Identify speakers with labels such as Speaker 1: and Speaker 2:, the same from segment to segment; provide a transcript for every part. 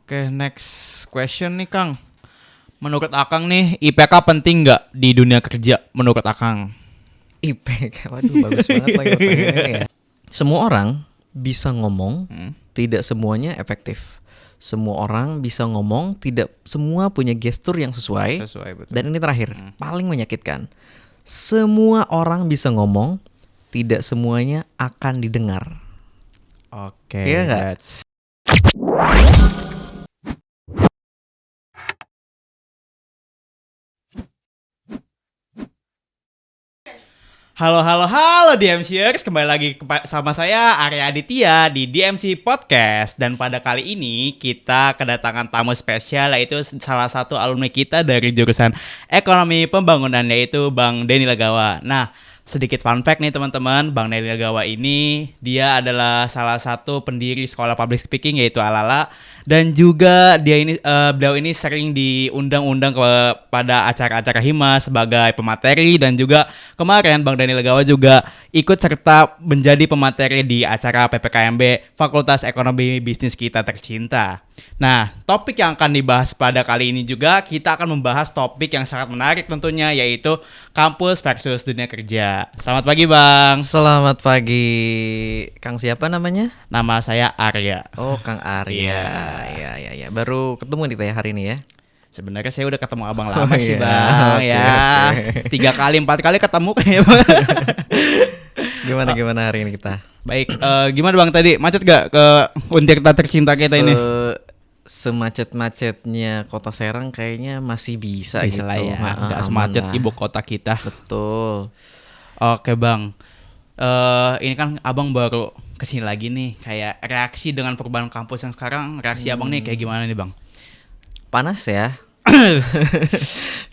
Speaker 1: Oke, next question nih Kang. Menurut Akang nih, IPK penting nggak di dunia kerja menurut Akang?
Speaker 2: IPK, waduh bagus banget lagi pertanyaannya ya. Semua orang bisa ngomong, tidak semuanya efektif. Semua orang bisa ngomong, tidak semua punya gestur yang sesuai.
Speaker 1: Sesuai, betul.
Speaker 2: Dan ini terakhir, paling menyakitkan. Semua orang bisa ngomong, tidak semuanya akan didengar.
Speaker 1: Oke,
Speaker 2: Iya nggak?
Speaker 1: that's Halo DMCers, kembali lagi sama saya Arya Aditya di DMC Podcast. Dan pada kali ini kita kedatangan tamu spesial, yaitu salah satu alumni kita dari jurusan Ekonomi Pembangunan, yaitu Bang Denny Legawa. Nah, sedikit fun fact nih teman-teman, Bang Denny Legawa ini dia adalah salah satu pendiri sekolah public speaking yaitu Alala, dan juga beliau ini sering diundang-undang pada acara-acara Hima sebagai pemateri, dan juga kemarin Bang Denny Legawa juga ikut serta menjadi pemateri di acara PPKMB Fakultas Ekonomi Bisnis kita tercinta. Nah, topik yang akan dibahas pada kali ini juga kita akan membahas topik yang sangat menarik tentunya, yaitu kampus versus dunia kerja. Selamat pagi Bang.
Speaker 2: Selamat pagi, Kang siapa namanya?
Speaker 1: Nama saya Arya.
Speaker 2: Oh, Kang Arya. Ya. Baru ketemu nih hari ini ya.
Speaker 1: Sebenarnya saya udah ketemu abang lama
Speaker 2: Oh,
Speaker 1: sih
Speaker 2: iya.
Speaker 1: Bang.
Speaker 2: Oke,
Speaker 1: Ya,
Speaker 2: oke.
Speaker 1: 3 kali 4 kali ketemu kayaknya Bang.
Speaker 2: Gimana hari ini kita?
Speaker 1: Baik, gimana Bang tadi? Macet gak ke Untirta tercinta kita ini?
Speaker 2: Semacet-macetnya Kota Serang kayaknya masih bisa
Speaker 1: Bisa
Speaker 2: gitu.
Speaker 1: lah ya, nggak
Speaker 2: Aman
Speaker 1: semacet
Speaker 2: lah.
Speaker 1: ibu kota kita.
Speaker 2: Betul.
Speaker 1: Oke Bang, ini kan abang baru kesini lagi nih. Kayak reaksi dengan perubahan kampus yang sekarang, reaksi abang nih kayak gimana nih Bang?
Speaker 2: Panas ya.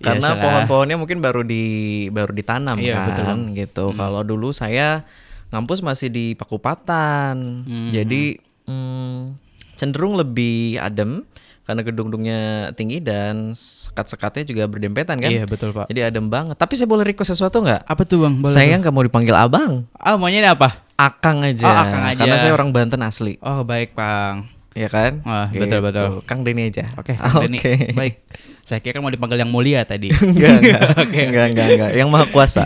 Speaker 2: Karena
Speaker 1: Biasalah.
Speaker 2: pohon-pohonnya mungkin baru ditanam
Speaker 1: Iya, betul, Bang.
Speaker 2: kan gitu. Kalau dulu saya ngampus masih di Pakupatan. Jadi cenderung lebih adem karena gedung-gedungnya tinggi dan sekat-sekatnya juga berdempetan kan.
Speaker 1: Iya betul Pak.
Speaker 2: Jadi adem banget. Tapi saya boleh request sesuatu nggak?
Speaker 1: Apa tuh Bang? Boleh,
Speaker 2: Saya
Speaker 1: Bang?
Speaker 2: nggak mau dipanggil abang,
Speaker 1: Maunya ini apa?
Speaker 2: Akang aja.
Speaker 1: Oh, Akang aja.
Speaker 2: Karena saya orang Banten asli,
Speaker 1: Oh baik Bang.
Speaker 2: ya kan?
Speaker 1: Wah,
Speaker 2: Gitu.
Speaker 1: betul.
Speaker 2: Kang Denny aja.
Speaker 1: Oke, Bang Denny.
Speaker 2: Oke.
Speaker 1: Baik. Saya kira mau dipanggil yang mulia tadi.
Speaker 2: Enggak. Yang maha kuasa.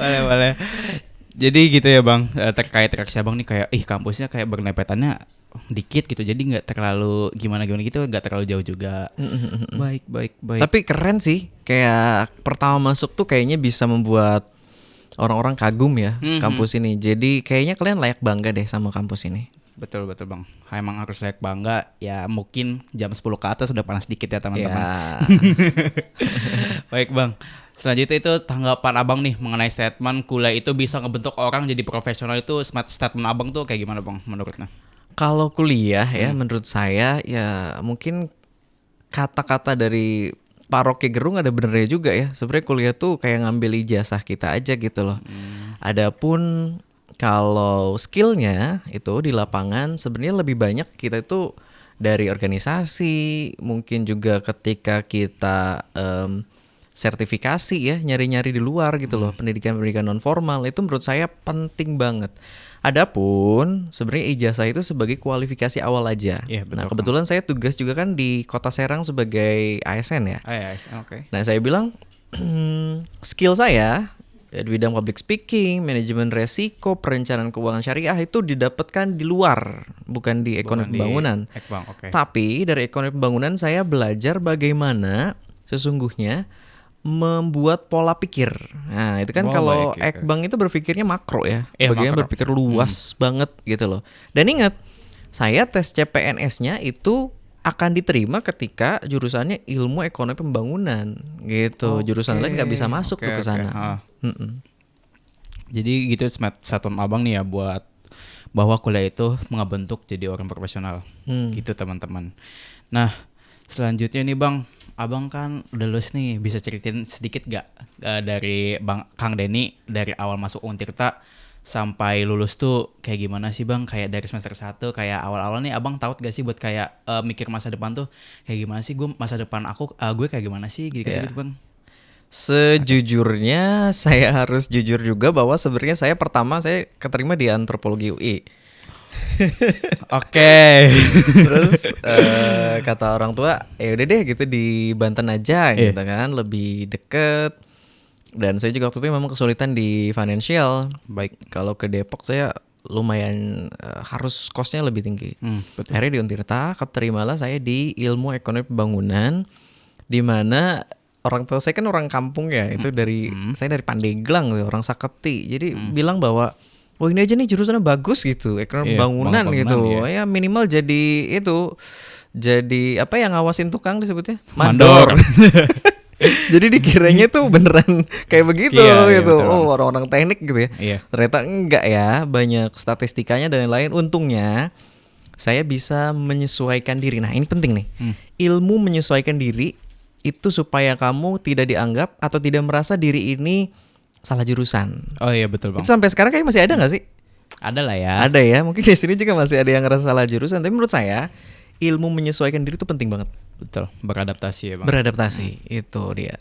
Speaker 1: boleh. Jadi gitu ya Bang, terkait reaksi abang nih kayak kampusnya kayak berlempetannya dikit gitu, jadi nggak terlalu gimana gitu, nggak terlalu jauh juga. Baik.
Speaker 2: Tapi keren sih, kayak pertama masuk tuh kayaknya bisa membuat orang-orang kagum ya kampus ini. Jadi kayaknya kalian layak bangga deh sama kampus ini.
Speaker 1: Betul Bang, emang harus layak bangga. Ya mungkin jam 10 ke atas udah panas dikit ya teman-teman.
Speaker 2: Ya.
Speaker 1: Baik Bang, selanjutnya itu tanggapan abang nih mengenai statement kuliah itu bisa ngebentuk orang jadi profesional, itu statement abang tuh kayak gimana Bang menurutnya?
Speaker 2: Kalau kuliah ya menurut saya ya mungkin kata-kata dari Pak Rocky Gerung ada benernya juga ya. Sebenarnya kuliah tuh kayak ngambil ijazah kita aja gitu loh. Adapun kalau skillnya itu di lapangan sebenarnya lebih banyak kita itu dari organisasi, mungkin juga ketika kita sertifikasi ya, nyari-nyari di luar gitu loh, pendidikan-pendidikan non formal itu menurut saya penting banget. Adapun sebenarnya ijazah itu sebagai kualifikasi awal aja.
Speaker 1: Iya, betul,
Speaker 2: Nah kebetulan saya tugas juga kan di Kota Serang sebagai ASN ya.
Speaker 1: Oke.
Speaker 2: Nah saya bilang skill saya di bidang public speaking, manajemen resiko, perencanaan keuangan syariah itu didapatkan di luar, bukan di ekonomi pembangunan.
Speaker 1: Ekbang, oke.
Speaker 2: Tapi dari ekonomi pembangunan saya belajar bagaimana sesungguhnya membuat pola pikir. Nah itu kan kalau
Speaker 1: baik.
Speaker 2: Ekbang itu berpikirnya makro ya,
Speaker 1: Iya,
Speaker 2: bagaimana
Speaker 1: makro.
Speaker 2: berpikir luas banget gitu loh. Dan ingat, saya tes CPNS-nya itu akan diterima ketika jurusannya ilmu ekonomi pembangunan gitu. Jurusan lain nggak bisa masuk tuh ke sana.
Speaker 1: Jadi gitu statement abang nih ya, buat bahwa kuliah itu ngebentuk jadi orang profesional. Gitu teman-teman. Nah selanjutnya nih Bang, abang kan udah lulus nih, bisa ceritain sedikit gak dari Bang Kang Denny dari awal masuk Untirta sampai lulus tuh kayak gimana sih Bang? Kayak dari semester 1 kayak awal-awal nih abang tahu gak sih buat kayak mikir masa depan tuh kayak gimana sih, masa depan gue kayak gimana sih gitu Bang?
Speaker 2: Sejujurnya saya harus jujur juga bahwa sebenarnya saya pertama saya keterima di antropologi UI.
Speaker 1: Oke.
Speaker 2: Terus kata orang tua, ya udah deh gitu di Banten aja
Speaker 1: Iya.
Speaker 2: gitu kan, lebih deket. Dan saya juga waktu itu memang kesulitan di financial.
Speaker 1: Baik.
Speaker 2: Kalau ke Depok saya lumayan harus kosnya lebih tinggi.
Speaker 1: Betul.
Speaker 2: Akhirnya di Untirta, keterimalah saya di ilmu ekonomi pembangunan, di mana orang tua saya kan orang kampung ya, itu saya dari Pandeglang, orang Saketi. Jadi bilang bahwa, oh ini aja nih jurusannya bagus gitu, ekonomi
Speaker 1: Iya,
Speaker 2: pembangunan
Speaker 1: bangunan,
Speaker 2: gitu.
Speaker 1: iya.
Speaker 2: Ya minimal jadi itu, jadi apa yang ngawasin tukang disebutnya?
Speaker 1: Mandor.
Speaker 2: Jadi dikiranya tuh beneran kayak begitu
Speaker 1: Iya, iya,
Speaker 2: gitu.
Speaker 1: betul
Speaker 2: Oh,
Speaker 1: banget.
Speaker 2: orang-orang teknik gitu ya.
Speaker 1: Iya. Ternyata
Speaker 2: Enggak ya, banyak statistikanya dan lain-lain. Untungnya saya bisa menyesuaikan diri. Nah, ini penting nih. Ilmu menyesuaikan diri itu supaya kamu tidak dianggap atau tidak merasa diri ini salah jurusan.
Speaker 1: Oh iya betul Bang.
Speaker 2: Itu sampai sekarang kayak masih ada nggak sih?
Speaker 1: Ada lah ya.
Speaker 2: Ada ya, mungkin di sini juga masih ada yang ngerasa salah jurusan. Tapi menurut saya ilmu menyesuaikan diri itu penting banget.
Speaker 1: Betul, beradaptasi ya Bang.
Speaker 2: Beradaptasi, itu dia.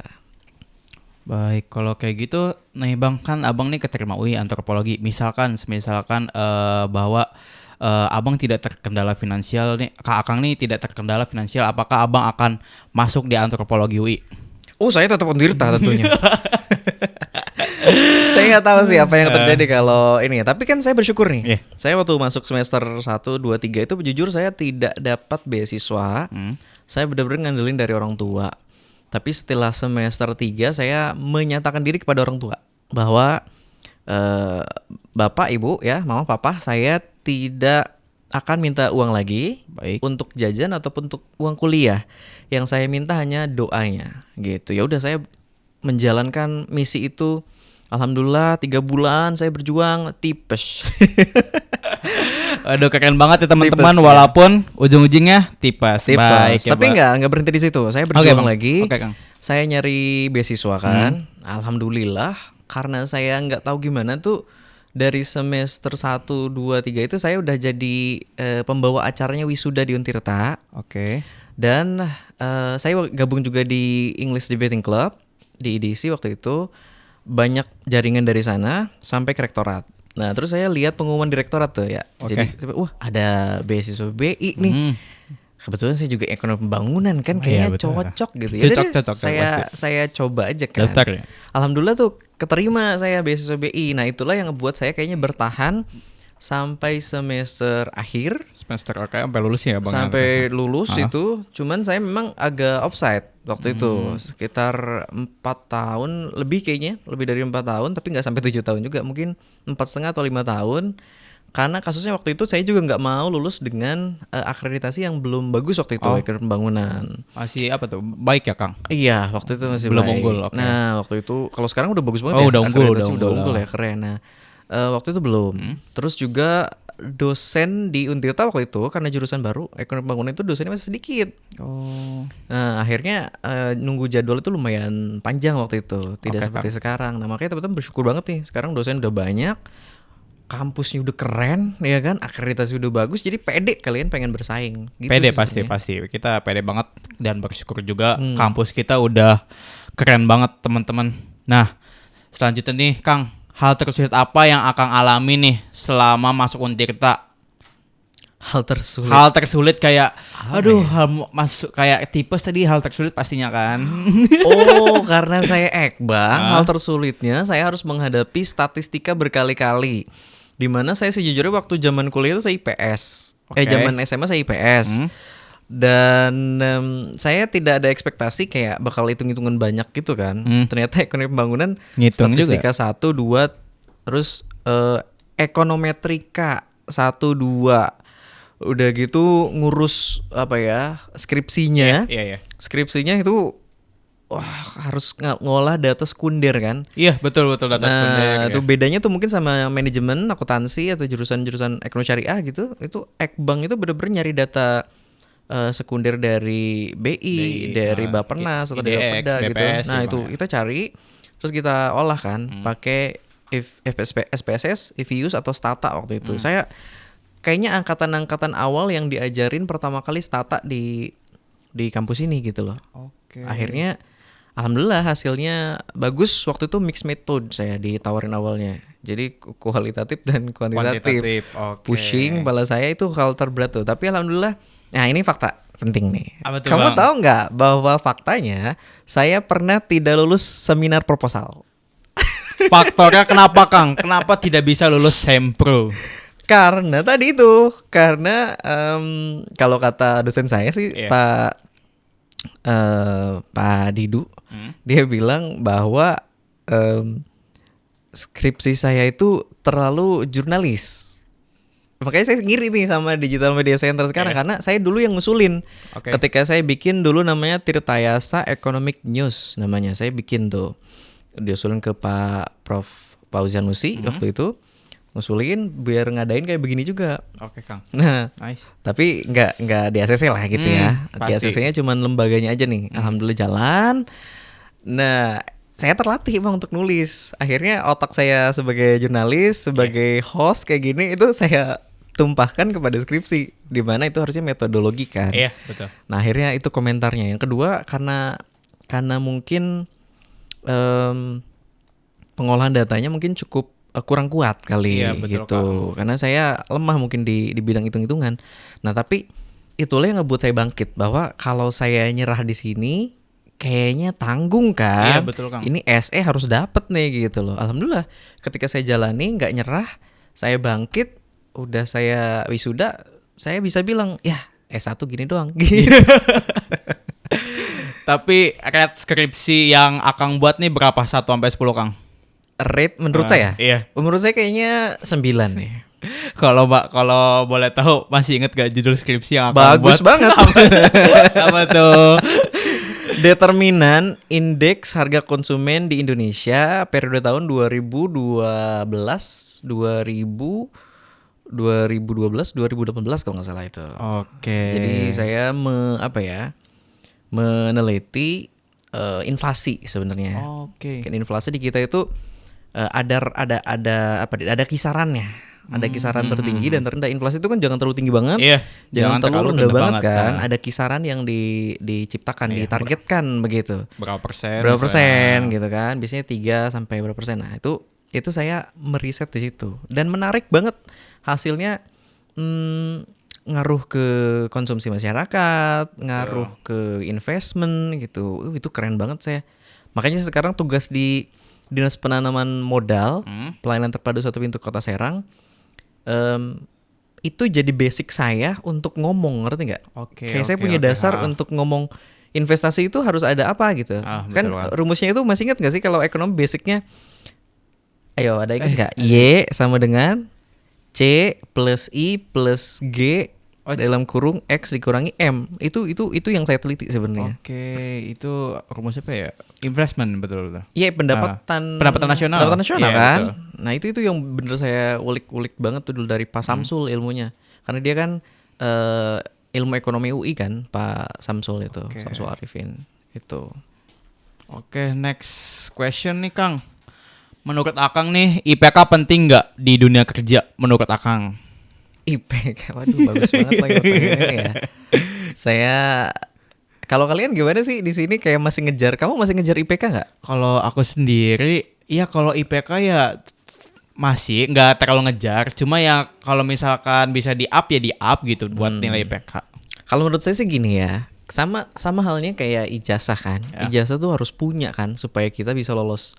Speaker 1: Baik, kalau kayak gitu, nih Bang, kan Abang nih keterima UI antropologi. Misalkan bahwa Abang tidak terkendala finansial nih, Kak Akang nih tidak terkendala finansial, apakah Abang akan masuk di antropologi UI?
Speaker 2: Oh, saya tetap Untirta tentunya. Saya nggak tahu sih apa yang terjadi kalau ini. Tapi kan saya bersyukur nih.
Speaker 1: Iya.
Speaker 2: Saya waktu masuk semester 1, 2, 3 itu jujur saya tidak dapat beasiswa. Saya benar-benar ngandelin dari orang tua. Tapi setelah semester 3 saya menyatakan diri kepada orang tua bahwa Bapak, Ibu ya, Mama, Papa, saya tidak akan minta uang lagi
Speaker 1: Baik.
Speaker 2: untuk jajan ataupun untuk uang kuliah. Yang saya minta hanya doanya gitu. Ya udah saya menjalankan misi itu. Alhamdulillah 3 bulan saya berjuang tipes.
Speaker 1: Aduh keren banget ya teman-teman,
Speaker 2: Tipes, ya.
Speaker 1: walaupun ujung-ujungnya tipes.
Speaker 2: Tipes.
Speaker 1: Baik, ya,
Speaker 2: Tapi
Speaker 1: Bang.
Speaker 2: nggak berhenti di situ. Saya
Speaker 1: Oke,
Speaker 2: berjuang
Speaker 1: Bang.
Speaker 2: lagi.
Speaker 1: Oke, Kang.
Speaker 2: Saya nyari beasiswa kan. Alhamdulillah karena saya nggak tahu gimana tuh dari semester 1, 2, 3 itu saya udah jadi pembawa acaranya wisuda di Untirta.
Speaker 1: Oke.
Speaker 2: Dan saya gabung juga di English Debating Club di EDC waktu itu. Banyak jaringan dari sana sampai ke rektorat. Nah, terus saya lihat pengumuman di rektorat tuh ya.
Speaker 1: Oke.
Speaker 2: Jadi, wah ada beasiswa BI nih. Kebetulan saya juga ekonomi pembangunan kan,
Speaker 1: Oh, iya,
Speaker 2: kayaknya
Speaker 1: betul.
Speaker 2: cocok gitu. Ya udah deh,
Speaker 1: Cocok,
Speaker 2: saya coba aja kan.
Speaker 1: Daftar ya?
Speaker 2: Alhamdulillah tuh keterima saya beasiswa BI. Nah, itulah yang ngebuat saya kayaknya bertahan sampai semester akhir.
Speaker 1: Semester oke sampai lulus ya Bang.
Speaker 2: Sampai lulus
Speaker 1: Ah.
Speaker 2: itu, cuman saya memang agak offside waktu itu, sekitar 4 tahun lebih kayaknya, lebih dari 4 tahun, tapi nggak sampai 7 tahun juga, mungkin 4,5 atau 5 tahun, karena kasusnya waktu itu saya juga nggak mau lulus dengan akreditasi yang belum bagus waktu itu, ekonomi pembangunan.
Speaker 1: Masih apa tuh? Baik ya Kang?
Speaker 2: Iya, waktu itu masih
Speaker 1: Belum
Speaker 2: baik.
Speaker 1: unggul, oke.
Speaker 2: Nah, waktu itu kalau sekarang udah bagus banget
Speaker 1: Oh,
Speaker 2: ya.
Speaker 1: udah unggul,
Speaker 2: Akreditasi
Speaker 1: udah unggul.
Speaker 2: ya, keren. Nah, waktu itu belum. Terus juga dosen di Untirta waktu itu karena jurusan baru ekonomi pembangunan itu dosennya masih sedikit.
Speaker 1: Oh.
Speaker 2: Nah, akhirnya nunggu jadwal itu lumayan panjang waktu itu, tidak
Speaker 1: Oke,
Speaker 2: seperti sekarang. Nah, makanya teman-teman bersyukur banget nih. Sekarang dosen udah banyak, kampusnya udah keren, ya kan? Akreditasi udah bagus, jadi pede kalian pengen bersaing. Gitu
Speaker 1: Pede
Speaker 2: sih
Speaker 1: pasti
Speaker 2: sebenarnya.
Speaker 1: pasti. Kita pede banget dan bersyukur juga kampus kita udah keren banget teman-teman. Nah, selanjutnya nih Kang, hal tersulit apa yang Akang alami nih selama masuk Untirta?
Speaker 2: Hal tersulit.
Speaker 1: Hal tersulit kayak aduh,
Speaker 2: ya?
Speaker 1: masuk kayak tipes tadi, hal tersulit pastinya kan.
Speaker 2: Oh, karena saya ekbang, hal tersulitnya saya harus menghadapi statistika berkali-kali. Dimana saya sejujurnya waktu zaman kuliah itu saya IPS.
Speaker 1: Oke.
Speaker 2: Zaman SMA saya IPS. Dan saya tidak ada ekspektasi kayak bakal hitung-hitungan banyak gitu kan. Ternyata ekonomi pembangunan
Speaker 1: Ngitung
Speaker 2: statistika 1, 2, terus ekonometrika 1, 2. Udah gitu ngurus apa ya, skripsinya.
Speaker 1: Iya, iya.
Speaker 2: Skripsinya itu harus ngolah data sekunder kan.
Speaker 1: Iya, betul data sekunder.
Speaker 2: Nah, itu
Speaker 1: Ya.
Speaker 2: bedanya tuh mungkin sama manajemen, akuntansi atau jurusan-jurusan ekonomi syariah gitu. Itu Ekbank itu bener-bener nyari data sekunder dari BI, dari Bappenas atau dari
Speaker 1: IDX,
Speaker 2: Bapeda gitu.
Speaker 1: BPS,
Speaker 2: Nah,
Speaker 1: ya,
Speaker 2: itu
Speaker 1: Bang, ya.
Speaker 2: kita cari terus kita olah kan pakai SPSS, IFIUS atau Stata waktu itu. Saya kayaknya angkatan-angkatan awal yang diajarin pertama kali Stata di kampus ini gitu loh.
Speaker 1: Oke.
Speaker 2: Akhirnya alhamdulillah hasilnya bagus. Waktu itu mixed method saya ditawarin awalnya. Jadi kualitatif dan kuantitatif.
Speaker 1: Kuantitatif, oke.
Speaker 2: Pushing kepala saya itu hal terberat tuh. Tapi alhamdulillah, nah ini fakta penting nih.
Speaker 1: Apa tuh,
Speaker 2: Kamu
Speaker 1: Bang?
Speaker 2: tahu nggak bahwa faktanya saya pernah tidak lulus seminar proposal?
Speaker 1: Faktornya kenapa, Kang? Kenapa tidak bisa lulus Sempro?
Speaker 2: Karena tadi itu, karena kalau kata dosen saya sih
Speaker 1: Iya.
Speaker 2: Pak Didu, dia bilang bahwa skripsi saya itu terlalu jurnalis. Makanya saya ngiri nih sama Digital Media Center sekarang karena saya dulu yang ngusulin.
Speaker 1: Oke.
Speaker 2: Ketika saya bikin dulu namanya Tirtayasa Economic News namanya. Saya bikin tuh. Diusulin ke Pak Prof Pauzianusi waktu itu. Ngusulin biar ngadain kayak begini juga.
Speaker 1: Oke, Kang.
Speaker 2: Nah,
Speaker 1: Nice.
Speaker 2: tapi nggak di ACC lah gitu ya. Di
Speaker 1: pasti.
Speaker 2: ACC-nya cuman lembaganya aja nih. Alhamdulillah jalan. Nah, saya terlatih Bang untuk nulis. Akhirnya otak saya sebagai jurnalis, sebagai host kayak gini itu saya tumpahkan kepada skripsi, di mana itu harusnya metodologi kan.
Speaker 1: Iya, betul.
Speaker 2: Nah, akhirnya itu komentarnya. Yang kedua karena mungkin pengolahan datanya mungkin cukup kurang kuat kali
Speaker 1: Iya, betul,
Speaker 2: gitu. Karena saya lemah mungkin di bidang hitung-hitungan. Nah, tapi itulah yang ngebuat saya bangkit bahwa kalau saya nyerah di sini kayaknya tanggung kan.
Speaker 1: Iya, betul, Kang.
Speaker 2: Ini SE harus dapet nih gitu loh. Alhamdulillah ketika saya jalani nggak nyerah, saya bangkit, udah saya wisuda, saya bisa bilang, ya S1 gini doang. Gitu.
Speaker 1: Tapi rate skripsi yang Akang buat nih berapa? 1 sampai 10, Kang?
Speaker 2: Rate menurut saya?
Speaker 1: Iya.
Speaker 2: Menurut saya kayaknya 9 nih.
Speaker 1: Kalau boleh tahu masih inget gak judul skripsi yang Akang
Speaker 2: Bagus
Speaker 1: buat?
Speaker 2: banget.
Speaker 1: Apa tuh?
Speaker 2: Determinan indeks harga konsumen di Indonesia periode tahun 2012 2018 kalau nggak salah itu.
Speaker 1: Oke.
Speaker 2: Jadi saya meneliti inflasi sebenarnya.
Speaker 1: Oke.
Speaker 2: Kan inflasi di kita itu ada kisarannya. Ada kisaran tertinggi dan terendah. Inflasi itu kan jangan terlalu tinggi banget.
Speaker 1: Iya.
Speaker 2: Jangan terlalu rendah banget kan.
Speaker 1: Nah.
Speaker 2: Ada kisaran yang diciptakan,
Speaker 1: Iya,
Speaker 2: ditargetkan begitu.
Speaker 1: Berapa persen?
Speaker 2: Berapa
Speaker 1: misalnya?
Speaker 2: persen gitu kan. Biasanya 3 sampai berapa persen. Nah, itu saya meriset di situ. Dan menarik banget hasilnya, ngaruh ke konsumsi masyarakat, ngaruh ke investment gitu. Itu keren banget saya. Makanya sekarang tugas di Dinas Penanaman Modal, Pelayanan Terpadu Satu Pintu Kota Serang, itu jadi basic saya untuk ngomong, ngerti nggak? Kayak saya punya dasar untuk ngomong investasi itu harus ada apa gitu. Kan rumusnya itu masih ingat nggak sih kalau ekonomi basicnya? Ayo ada ingat nggak? Y sama dengan C plus I plus G dalam kurung X dikurangi M. Itu yang saya teliti sebenarnya.
Speaker 1: Oke, itu rumusnya apa ya? Investment, betul.
Speaker 2: Iya, pendapatan
Speaker 1: nasional.
Speaker 2: Pendapatan nasional
Speaker 1: Iya,
Speaker 2: kan.
Speaker 1: betul.
Speaker 2: Nah, itu yang bener saya ulik-ulik banget tuh dulu dari Pak Samsul ilmunya. Karena dia kan ilmu ekonomi UI kan, Pak Samsul itu, Samsul Arifin itu.
Speaker 1: Oke, next question nih, Kang. Menurut Akang nih, IPK penting nggak di dunia kerja menurut Akang?
Speaker 2: IPK, waduh bagus banget lagi pertanyaannya ya. Saya, kalau kalian gimana sih di sini kayak masih ngejar? Kamu masih ngejar IPK nggak?
Speaker 1: Kalau aku sendiri, ya kalau IPK ya masih nggak terlalu ngejar. Cuma ya kalau misalkan bisa di up ya di up gitu buat nilai IPK.
Speaker 2: Kalau menurut saya sih gini ya, sama halnya kayak ijazah kan. Ijazah tuh harus punya kan supaya kita bisa lolos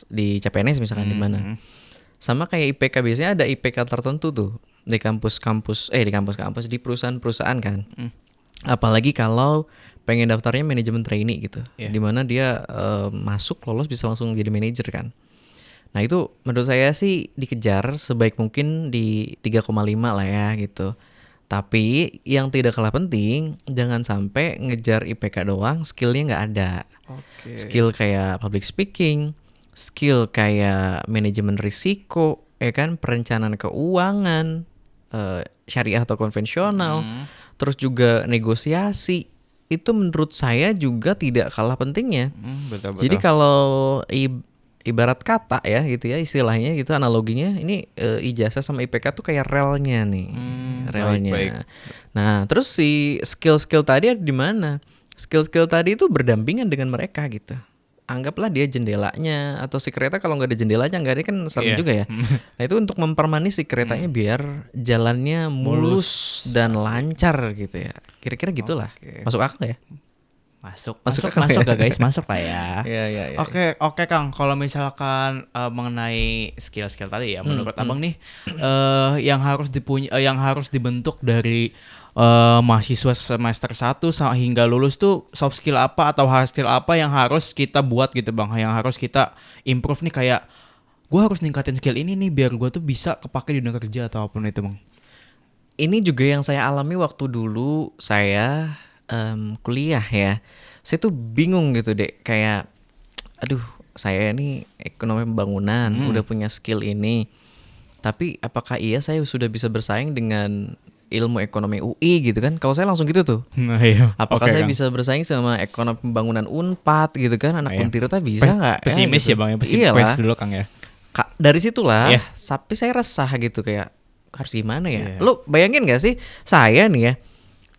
Speaker 2: di CPNS misalkan di mana. Sama kayak IPK, biasanya ada IPK tertentu tuh di kampus-kampus di perusahaan-perusahaan kan. Apalagi kalau pengen daftarnya manajemen trainee gitu. Di mana dia masuk lolos bisa langsung jadi manajer kan. Nah, itu menurut saya sih dikejar sebaik mungkin di 3,5 lah ya gitu. Tapi yang tidak kalah penting, jangan sampai ngejar IPK doang, skillnya nggak ada. Skill kayak public speaking, skill kayak manajemen risiko, ya kan, perencanaan keuangan, syariah atau konvensional, terus juga negosiasi. Itu menurut saya juga tidak kalah pentingnya.
Speaker 1: Betul.
Speaker 2: Jadi kalau ibarat kata ya gitu ya istilahnya gitu, analoginya ini ijazah sama IPK tuh kayak relnya nih, relnya.
Speaker 1: Baik.
Speaker 2: Nah, terus si skill tadi ada di mana? Skill tadi itu berdampingan dengan mereka gitu. anggaplah dia jendelanya, atau si kereta kalau nggak ada jendelanya nggak ada kan serem
Speaker 1: Iya.
Speaker 2: juga ya. Nah itu untuk mempermanis si keretanya biar jalannya mulus dan lancar gitu ya. Kira-kira gitulah.
Speaker 1: Oke.
Speaker 2: Masuk akal ya?
Speaker 1: Masuk
Speaker 2: Masuk
Speaker 1: masuk
Speaker 2: akal
Speaker 1: masuk
Speaker 2: ya?
Speaker 1: gak guys? Masuk lah ya.
Speaker 2: Iya.
Speaker 1: Oke Kang, kalau misalkan mengenai skill-skill tadi ya, menurut Abang nih yang harus yang harus dibentuk dari mahasiswa semester 1 hingga lulus tuh soft skill apa atau hard skill apa yang harus kita buat gitu Bang, yang harus kita improve nih, kayak gue harus ningkatin skill ini nih biar gue tuh bisa kepake di dunia kerja atau apapun itu Bang.
Speaker 2: Ini juga yang saya alami waktu dulu saya kuliah ya. Saya tuh bingung gitu deh, kayak aduh saya ini ekonomi pembangunan udah punya skill ini, tapi apakah iya saya sudah bisa bersaing dengan ilmu ekonomi UI gitu kan? Kalau saya langsung gitu tuh,
Speaker 1: Nah, iya.
Speaker 2: apakah
Speaker 1: Oke,
Speaker 2: saya
Speaker 1: Kang.
Speaker 2: bisa bersaing sama ekonomi pembangunan Unpad gitu kan? Anak
Speaker 1: Iya.
Speaker 2: Untirta bisa nggak?
Speaker 1: Pesimis
Speaker 2: gitu.
Speaker 1: ya Bang, ya
Speaker 2: Iyalah.
Speaker 1: pesimis dulu Kang ya.
Speaker 2: Dari situlah,
Speaker 1: Iya.
Speaker 2: tapi saya resah gitu, kayak harus gimana ya?
Speaker 1: Iya.
Speaker 2: Lu bayangin gak sih, saya nih ya,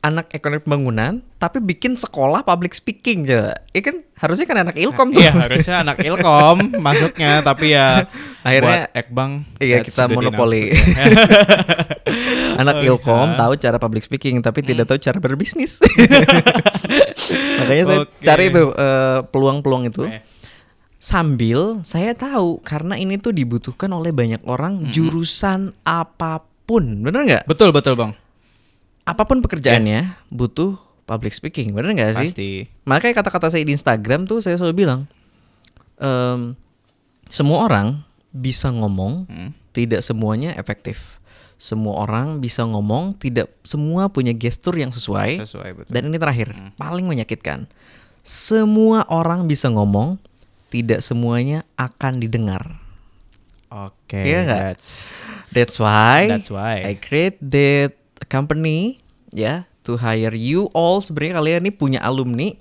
Speaker 2: anak ekonomi pembangunan, tapi bikin sekolah public speaking aja. Ya kan, harusnya kan anak Ilkom tuh.
Speaker 1: Iya, harusnya anak Ilkom masuknya, tapi ya
Speaker 2: Akhirnya,
Speaker 1: buat Ekbang
Speaker 2: iya
Speaker 1: that's
Speaker 2: kita
Speaker 1: good
Speaker 2: monopoli.
Speaker 1: enough.
Speaker 2: Anak
Speaker 1: Oh,
Speaker 2: Ilkom
Speaker 1: iya.
Speaker 2: tahu cara public speaking, tapi tidak tahu cara berbisnis. Makanya saya
Speaker 1: Oke.
Speaker 2: cari tuh peluang-peluang itu.
Speaker 1: Oke.
Speaker 2: Sambil saya tahu karena ini tuh dibutuhkan oleh banyak orang jurusan apapun, bener nggak?
Speaker 1: Betul Bang.
Speaker 2: Apapun pekerjaannya butuh public speaking, bener nggak sih?
Speaker 1: Pasti.
Speaker 2: Makanya kata-kata saya di Instagram tuh saya selalu bilang, semua orang bisa ngomong, tidak semuanya efektif. Semua orang bisa ngomong, tidak semua punya gestur yang sesuai.
Speaker 1: Sesuai betul.
Speaker 2: Dan ini terakhir, paling menyakitkan. Semua orang bisa ngomong, tidak semuanya akan didengar.
Speaker 1: Oke.
Speaker 2: Iya nggak?
Speaker 1: That's
Speaker 2: That's why
Speaker 1: why.
Speaker 2: I create that company ya, to hire you all. Sebenarnya kalian nih punya alumni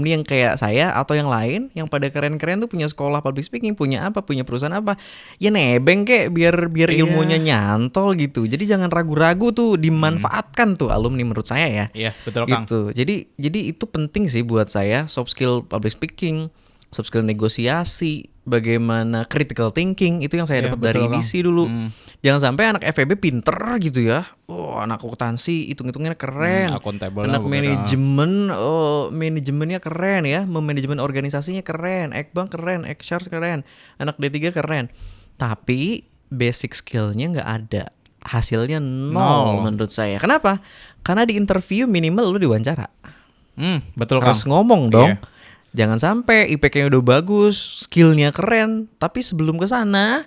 Speaker 2: yang kayak saya atau yang lain yang pada keren-keren tuh, punya sekolah public speaking, punya apa, punya perusahaan apa, ya nebeng kek biar
Speaker 1: Iya.
Speaker 2: ilmunya nyantol gitu. Jadi jangan ragu-ragu tuh, dimanfaatkan tuh alumni menurut saya ya.
Speaker 1: Iya, betul Kang.
Speaker 2: Gitu. Jadi itu penting sih buat saya, soft skill public speaking, soft skill negosiasi, bagaimana critical thinking, itu yang saya
Speaker 1: Iya,
Speaker 2: dapat dari
Speaker 1: betul, Kang.
Speaker 2: IDC dulu. Jangan sampai anak FEB pinter gitu ya. Oh, anak akuntansi hitung-hitungannya keren.
Speaker 1: Akuntabel
Speaker 2: Anak
Speaker 1: lah pokoknya.
Speaker 2: manajemen, manajemennya keren ya, memanajemen organisasinya keren, Ekbank keren, Ekshars keren, anak D3 keren. Tapi basic skillnya nggak ada. Hasilnya nol menurut saya. Kenapa? Karena di interview minimal lu diwawancara.
Speaker 1: Betul Kang.
Speaker 2: Harus ngomong dong.
Speaker 1: Iya.
Speaker 2: Jangan sampai IPK-nya udah bagus, skillnya keren, tapi sebelum ke sana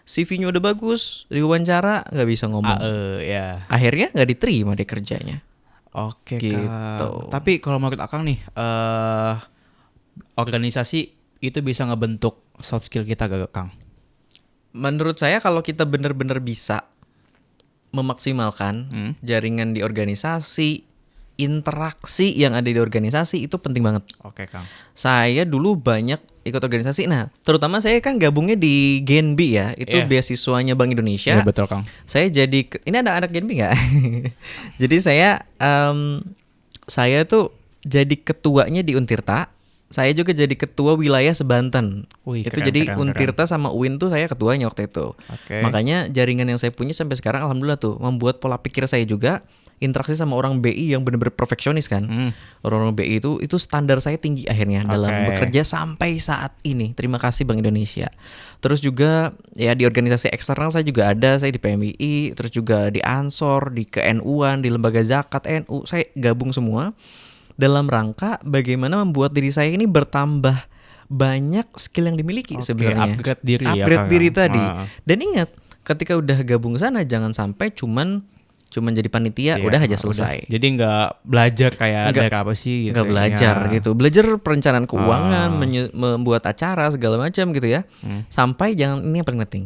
Speaker 2: CV-nya udah bagus, diwawancara nggak bisa ngomong.
Speaker 1: Ya.
Speaker 2: Akhirnya nggak diterima deh kerjanya.
Speaker 1: Oke
Speaker 2: Gitu.
Speaker 1: Kang. Tapi kalau menurut Akang nih, organisasi itu bisa ngebentuk soft skill kita gak Kang?
Speaker 2: Menurut saya kalau kita benar-benar bisa memaksimalkan jaringan di organisasi, interaksi yang ada di organisasi itu penting banget.
Speaker 1: Oke Kang.
Speaker 2: Saya dulu banyak ikut organisasi. Nah, terutama saya kan gabungnya di GNB ya, itu
Speaker 1: Iya.
Speaker 2: beasiswanya Bank Indonesia.
Speaker 1: Iya betul Kang.
Speaker 2: Saya jadi ini ada anak GNB nggak? Jadi saya tuh jadi ketuanya di Untirta. Saya juga jadi ketua wilayah Sebanten.
Speaker 1: Wih,
Speaker 2: Itu
Speaker 1: keren,
Speaker 2: jadi
Speaker 1: keren,
Speaker 2: Untirta sama UIN tuh saya ketuanya waktu itu.
Speaker 1: Oke.
Speaker 2: Makanya jaringan yang saya punya sampai sekarang alhamdulillah tuh membuat pola pikir saya juga interaksi sama orang BI yang benar-benar perfeksionis kan. Orang-orang BI itu standar saya tinggi akhirnya dalam
Speaker 1: Oke.
Speaker 2: bekerja sampai saat ini. Terima kasih Bank Indonesia. Terus juga ya di organisasi eksternal saya juga ada, saya di PMII, terus juga di Ansor, di KNU-an, di lembaga zakat NU, saya gabung semua dalam rangka bagaimana membuat diri saya ini bertambah banyak skill yang dimiliki
Speaker 1: Oke,
Speaker 2: sebenarnya.
Speaker 1: upgrade diri ya,
Speaker 2: Upgrade
Speaker 1: Kang.
Speaker 2: diri tadi.
Speaker 1: Ah.
Speaker 2: Dan ingat, ketika udah gabung sana jangan sampai cuman jadi panitia
Speaker 1: Iya,
Speaker 2: udah aja selesai.
Speaker 1: Jadi nggak belajar kayak
Speaker 2: Nggak-
Speaker 1: dari apa sih gitu.
Speaker 2: Nggak belajar
Speaker 1: Ya.
Speaker 2: gitu. Belajar perencanaan keuangan,
Speaker 1: Ah.
Speaker 2: membuat acara segala macam gitu ya. Sampai jangan, ini yang paling penting,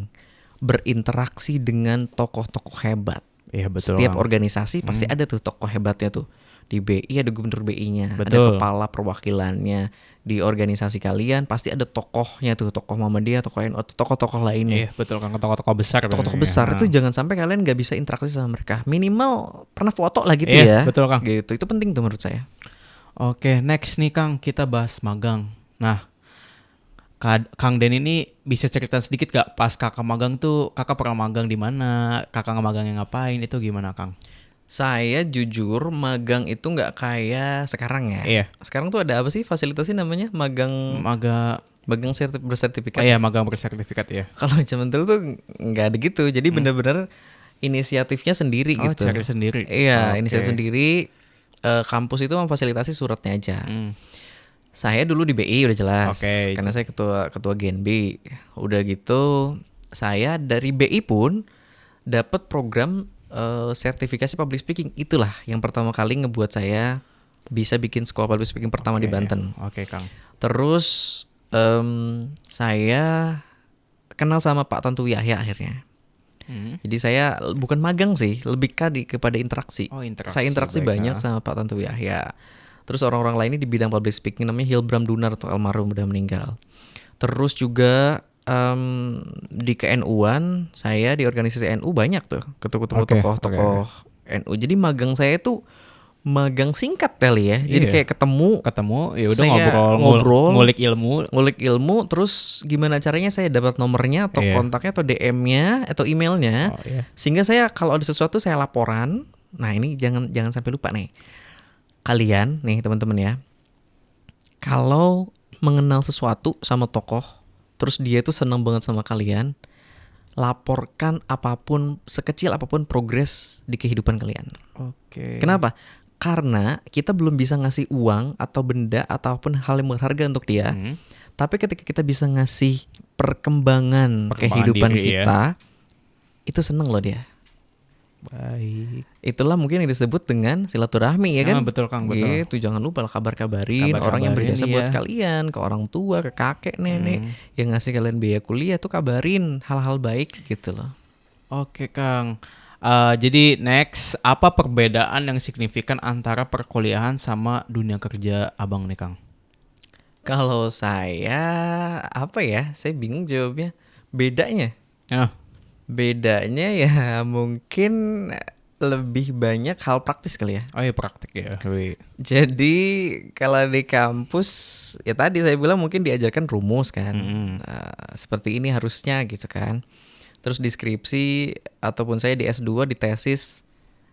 Speaker 2: berinteraksi dengan tokoh-tokoh hebat.
Speaker 1: Iya betul.
Speaker 2: Setiap
Speaker 1: Kang.
Speaker 2: organisasi pasti ada tuh tokoh hebatnya tuh. Di BI ada gubernur BI-nya, ada
Speaker 1: Betul.
Speaker 2: kepala perwakilannya. Di organisasi kalian pasti ada tokohnya tuh, tokoh Muhammadiyah, tokoh NU, atau tokoh-tokoh lainnya.
Speaker 1: Iya betul Kang, tokoh-tokoh besar.
Speaker 2: Tokoh-tokoh
Speaker 1: bener.
Speaker 2: besar
Speaker 1: Ah.
Speaker 2: itu jangan sampai kalian nggak bisa interaksi sama mereka. Minimal pernah foto lah gitu
Speaker 1: Iya,
Speaker 2: ya.
Speaker 1: betul, Kang.
Speaker 2: Gitu, itu penting tuh menurut saya.
Speaker 1: Oke, next nih Kang, kita bahas magang. Nah, Kang Den ini bisa cerita sedikit gak pas kakak magang tuh, kakak pernah magang di mana, kakak magangnya ngapain, itu gimana Kang?
Speaker 2: Saya jujur magang itu nggak kayak sekarang ya.
Speaker 1: Iya.
Speaker 2: Sekarang tuh ada apa sih fasilitasnya namanya magang bersertifikat.
Speaker 1: Iya, magang bersertifikat ya.
Speaker 2: Kalau zaman dulu tuh nggak ada gitu. Jadi bener-bener inisiatifnya sendiri
Speaker 1: Oh,
Speaker 2: gitu.
Speaker 1: cari sendiri.
Speaker 2: Iya,
Speaker 1: Oke.
Speaker 2: inisiatif sendiri. Kampus itu memfasilitasi suratnya aja. Saya dulu di BI udah jelas.
Speaker 1: Oke.
Speaker 2: Karena saya ketua GNB. Udah gitu saya dari BI pun dapat program sertifikasi public speaking. Itulah yang pertama kali ngebuat saya bisa bikin sekolah public speaking pertama di Banten.
Speaker 1: Oke, Kang.
Speaker 2: Terus saya kenal sama Pak Tantowi Yahya akhirnya. Jadi saya bukan magang sih, lebih kepada interaksi.
Speaker 1: Oh, interaksi.
Speaker 2: Saya interaksi
Speaker 1: baik,
Speaker 2: banyak sama Pak Tantowi Yahya. Terus orang-orang lainnya di bidang public speaking namanya Hilbram Dunar atau almarhum udah meninggal. Terus juga di KNU-an saya di organisasi NU banyak tuh ketemu tokoh-tokoh NU. Jadi magang saya itu magang singkat kali ya. Jadi kayak ketemu
Speaker 1: ya udah
Speaker 2: saya
Speaker 1: ngobrol, ngulik ilmu.
Speaker 2: Terus gimana caranya saya dapat nomornya atau kontaknya atau DM-nya atau emailnya. Sehingga saya kalau ada sesuatu saya laporan. Nah, ini jangan sampai lupa nih. Kalian nih teman-teman ya. Kalau mengenal sesuatu sama tokoh, terus dia tuh senang banget sama kalian, laporkan apapun, sekecil apapun progres di kehidupan kalian.
Speaker 1: Oke.
Speaker 2: Kenapa? Karena kita belum bisa ngasih uang atau benda ataupun hal yang berharga untuk dia. Tapi ketika kita bisa ngasih perkembangan kehidupan
Speaker 1: diri,
Speaker 2: kita, itu seneng loh dia.
Speaker 1: Baik.
Speaker 2: Itulah mungkin yang disebut dengan silaturahmi ya kan?
Speaker 1: Betul Kang, betul.
Speaker 2: Gitu, jangan lupa lah kabarin orang yang berjasa buat kalian, ke orang tua, ke kakek, nenek, yang ngasih kalian biaya kuliah tuh kabarin hal-hal baik gitu loh.
Speaker 1: Oke Kang. Jadi next, apa perbedaan yang signifikan antara perkuliahan sama dunia kerja Abang nih Kang?
Speaker 2: Kalau saya apa ya? Saya bingung jawabnya. Bedanya ya mungkin lebih banyak hal praktis kali ya.
Speaker 1: Oh iya, praktik ya.
Speaker 2: Jadi kalau di kampus ya tadi saya bilang mungkin diajarkan rumus kan. Seperti ini harusnya gitu kan. Terus di skripsi ataupun saya di S2 di tesis,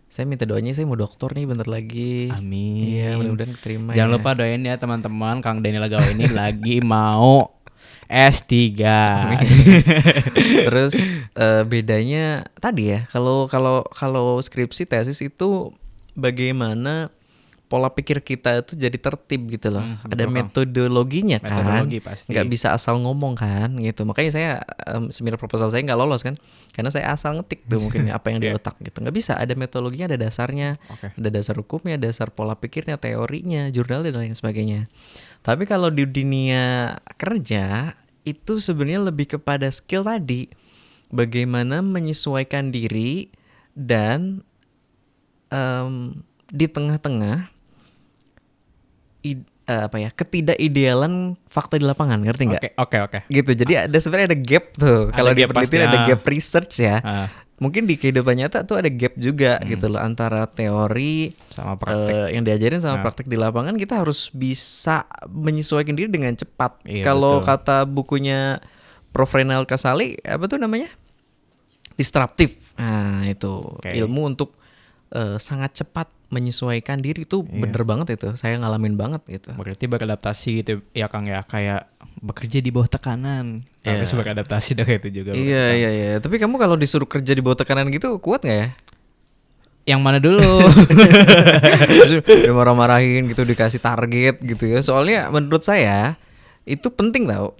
Speaker 2: saya minta doanya saya mau doktor nih bentar lagi.
Speaker 1: Amin.
Speaker 2: Iya, mudah-mudahan keterima.
Speaker 1: Jangan lupa doain ya teman-teman, Kang Daniel Lagawa ini lagi mau S3.
Speaker 2: Terus bedanya tadi ya, kalau skripsi tesis itu bagaimana pola pikir kita itu jadi tertib gitu loh. Ada metodologinya kan.
Speaker 1: Metodologi pasti.
Speaker 2: Nggak bisa asal ngomong kan gitu. Makanya saya seminar proposal saya nggak lolos kan. Karena saya asal ngetik tuh mungkin apa yang di otak gitu. Nggak bisa, ada metodologinya, ada dasarnya. Ada dasar hukumnya, dasar pola pikirnya, teorinya, jurnal dan lain sebagainya. Tapi kalau di dunia kerja itu sebenarnya lebih kepada skill tadi. Bagaimana menyesuaikan diri dan di tengah-tengah ketidakidealan fakta di lapangan, ngerti nggak?
Speaker 1: Oke.
Speaker 2: Gitu, jadi sebenarnya ada gap tuh. Kalau di penelitian ada gap research ya. Mungkin di kehidupan nyata tuh ada gap juga gitu loh antara teori
Speaker 1: sama praktik
Speaker 2: yang diajarin sama praktik di lapangan. Kita harus bisa menyesuaikan diri dengan cepat. Kalau kata bukunya Prof. Renal Kasali, apa tuh namanya? Disruptif. Nah itu ilmu untuk sangat cepat menyesuaikan diri itu bener banget itu. Saya ngalamin banget gitu.
Speaker 1: Berarti beradaptasi gitu ya Kang ya, kayak bekerja di bawah tekanan. Harus beradaptasi dengan itu juga.
Speaker 2: Iya. Tapi kamu kalau disuruh kerja di bawah tekanan gitu kuat nggak ya?
Speaker 1: Yang mana dulu?
Speaker 2: Udah marah-marahin gitu, dikasih target gitu ya. Soalnya menurut saya itu penting tau.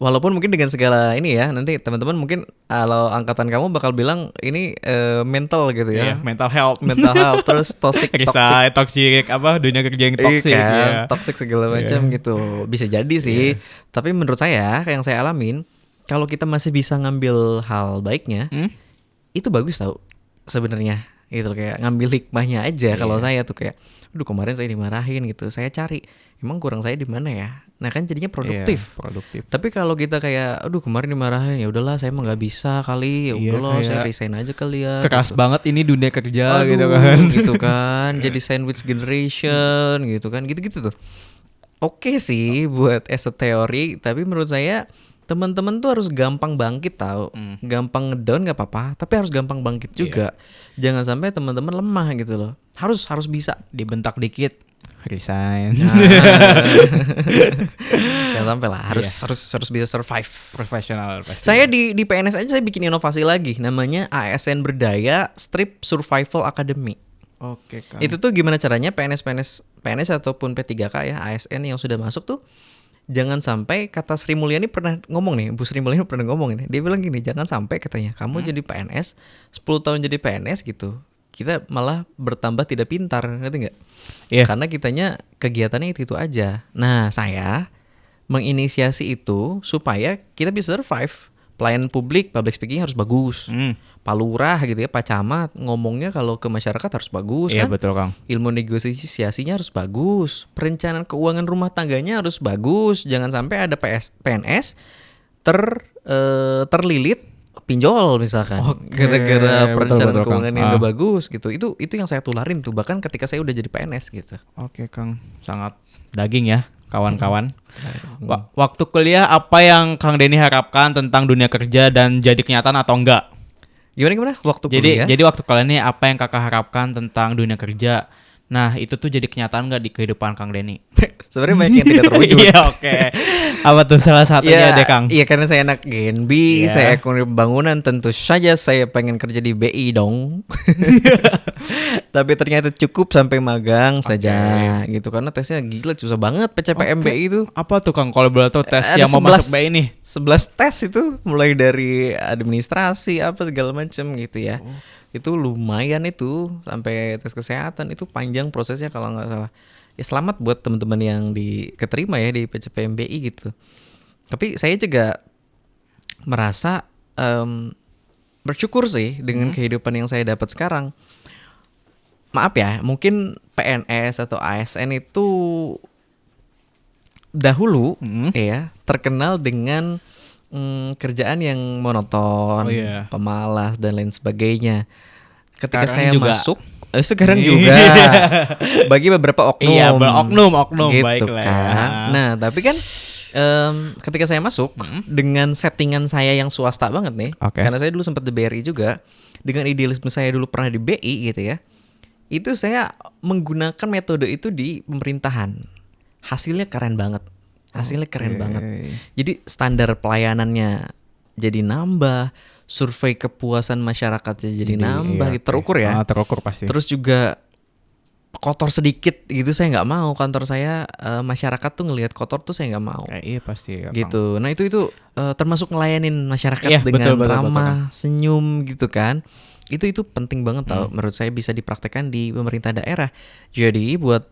Speaker 2: Walaupun mungkin dengan segala ini ya, nanti teman-teman mungkin kalau angkatan kamu bakal bilang ini mental gitu ya.
Speaker 1: Mental health
Speaker 2: terus toxic
Speaker 1: apa dunia kerja yang toxic
Speaker 2: kan, toxic segala macam gitu. Bisa jadi sih. Tapi menurut saya yang saya alamin, kalau kita masih bisa ngambil hal baiknya, itu bagus tau sebenarnya. Gitu kayak ngambil hikmahnya aja. Kalau saya tuh kayak aduh kemarin saya dimarahin gitu. Saya cari emang kurang saya di mana ya. Nah kan jadinya produktif. Tapi kalau kita kayak aduh kemarin dimarahin, ya udahlah saya mah nggak bisa kali, ya udahlah saya resign aja kali ya.
Speaker 1: Keras gitu banget ini dunia kerja.
Speaker 2: Gitu kan. Jadi sandwich generation gitu kan. Gitu-gitu tuh. oke sih buat as a teori, tapi menurut saya teman-teman tuh harus gampang bangkit tahu. Gampang ngedown nggak apa-apa, tapi harus gampang bangkit juga. Jangan sampai teman-teman lemah gitu loh. Harus bisa.
Speaker 1: Dibentak dikit resign.
Speaker 2: Jangan sampai lah, harus bisa survive.
Speaker 1: Profesional pasti.
Speaker 2: Saya di PNS aja saya bikin inovasi lagi, namanya ASN Berdaya Strip Survival Academy.
Speaker 1: Oke, Kang.
Speaker 2: Itu tuh gimana caranya PNS ataupun P3K ya, ASN yang sudah masuk tuh jangan sampai, kata Sri Mulyani pernah ngomong nih, Bu Sri Mulyani pernah ngomong ini. Dia bilang gini, jangan sampai katanya kamu jadi PNS 10 tahun jadi PNS gitu. Kita malah bertambah tidak pintar, ngerti nggak?
Speaker 1: Iya.
Speaker 2: Karena kitanya kegiatannya itu aja. Nah, saya menginisiasi itu supaya kita bisa survive. Pelayanan public speaking harus bagus. Pak Lurah gitu ya, Pak Camat ngomongnya kalau ke masyarakat harus bagus
Speaker 1: Iya,
Speaker 2: kan?
Speaker 1: betul, Kang.
Speaker 2: Ilmu negosiasinya harus bagus. Perencanaan keuangan rumah tangganya harus bagus. Jangan sampai ada PNS terlilit pinjol misalkan. Gara-gara perencanaan
Speaker 1: betul,
Speaker 2: keuangan
Speaker 1: Kang.
Speaker 2: yang gak bagus gitu. Itu yang saya tularin tuh bahkan ketika saya udah jadi PNS gitu.
Speaker 1: Oke, Kang. Sangat daging ya, kawan-kawan. Waktu kuliah apa yang Kang Denny harapkan tentang dunia kerja dan jadi kenyataan atau enggak?
Speaker 2: Gimana waktu kuliah?
Speaker 1: Jadi waktu kalian ini apa yang kakak harapkan tentang dunia kerja? Nah, itu tuh jadi kenyataan nggak di kehidupan Kang Denny?
Speaker 2: Sebenarnya banyak yang tidak terwujud.
Speaker 1: Iya, oke. Apa tuh salah satunya deh, Kang?
Speaker 2: Iya, karena saya anak GNB, saya ekonomi pembangunan, tentu saja saya pengen kerja di BI dong. Tapi ternyata cukup sampai magang saja gitu, karena tesnya gila susah banget PCPM BI itu.
Speaker 1: Apa tuh, Kang, kalau boleh tahu tes
Speaker 2: Ada
Speaker 1: yang mau masuk BI ini?
Speaker 2: 11 tes itu, mulai dari administrasi apa segala macam gitu ya. Itu lumayan itu, sampai tes kesehatan itu panjang prosesnya kalau nggak salah. Ya selamat buat teman-teman yang keterima ya di PCPM BI gitu. Tapi saya juga merasa bersyukur sih dengan kehidupan yang saya dapat sekarang. Maaf ya, mungkin PNS atau ASN itu dahulu ya terkenal dengan kerjaan yang monoton, pemalas dan lain sebagainya. Ketika
Speaker 1: Sekarang
Speaker 2: saya
Speaker 1: juga.
Speaker 2: masuk, sekarang juga bagi beberapa oknum,
Speaker 1: Iya, oknum
Speaker 2: gitu
Speaker 1: baiklah.
Speaker 2: kan. Nah, tapi kan ketika saya masuk dengan settingan saya yang swasta banget nih, karena saya dulu sempat di BRI juga, dengan idealisme saya dulu pernah di BI gitu ya, itu saya menggunakan metode itu di pemerintahan. Hasilnya keren banget. Jadi standar pelayanannya jadi nambah, survei kepuasan masyarakatnya jadi nambah, terukur ya.
Speaker 1: Terukur pasti.
Speaker 2: Terus juga kotor sedikit gitu saya nggak mau. Kantor saya masyarakat tuh ngelihat kotor tuh saya nggak mau.
Speaker 1: Iya pasti. Ya,
Speaker 2: gitu. Nah itu termasuk ngelayanin masyarakat
Speaker 1: betul,
Speaker 2: dengan
Speaker 1: betul,
Speaker 2: ramah, senyum gitu kan. Itu penting banget tau. Menurut saya bisa dipraktekkan di pemerintah daerah. Jadi buat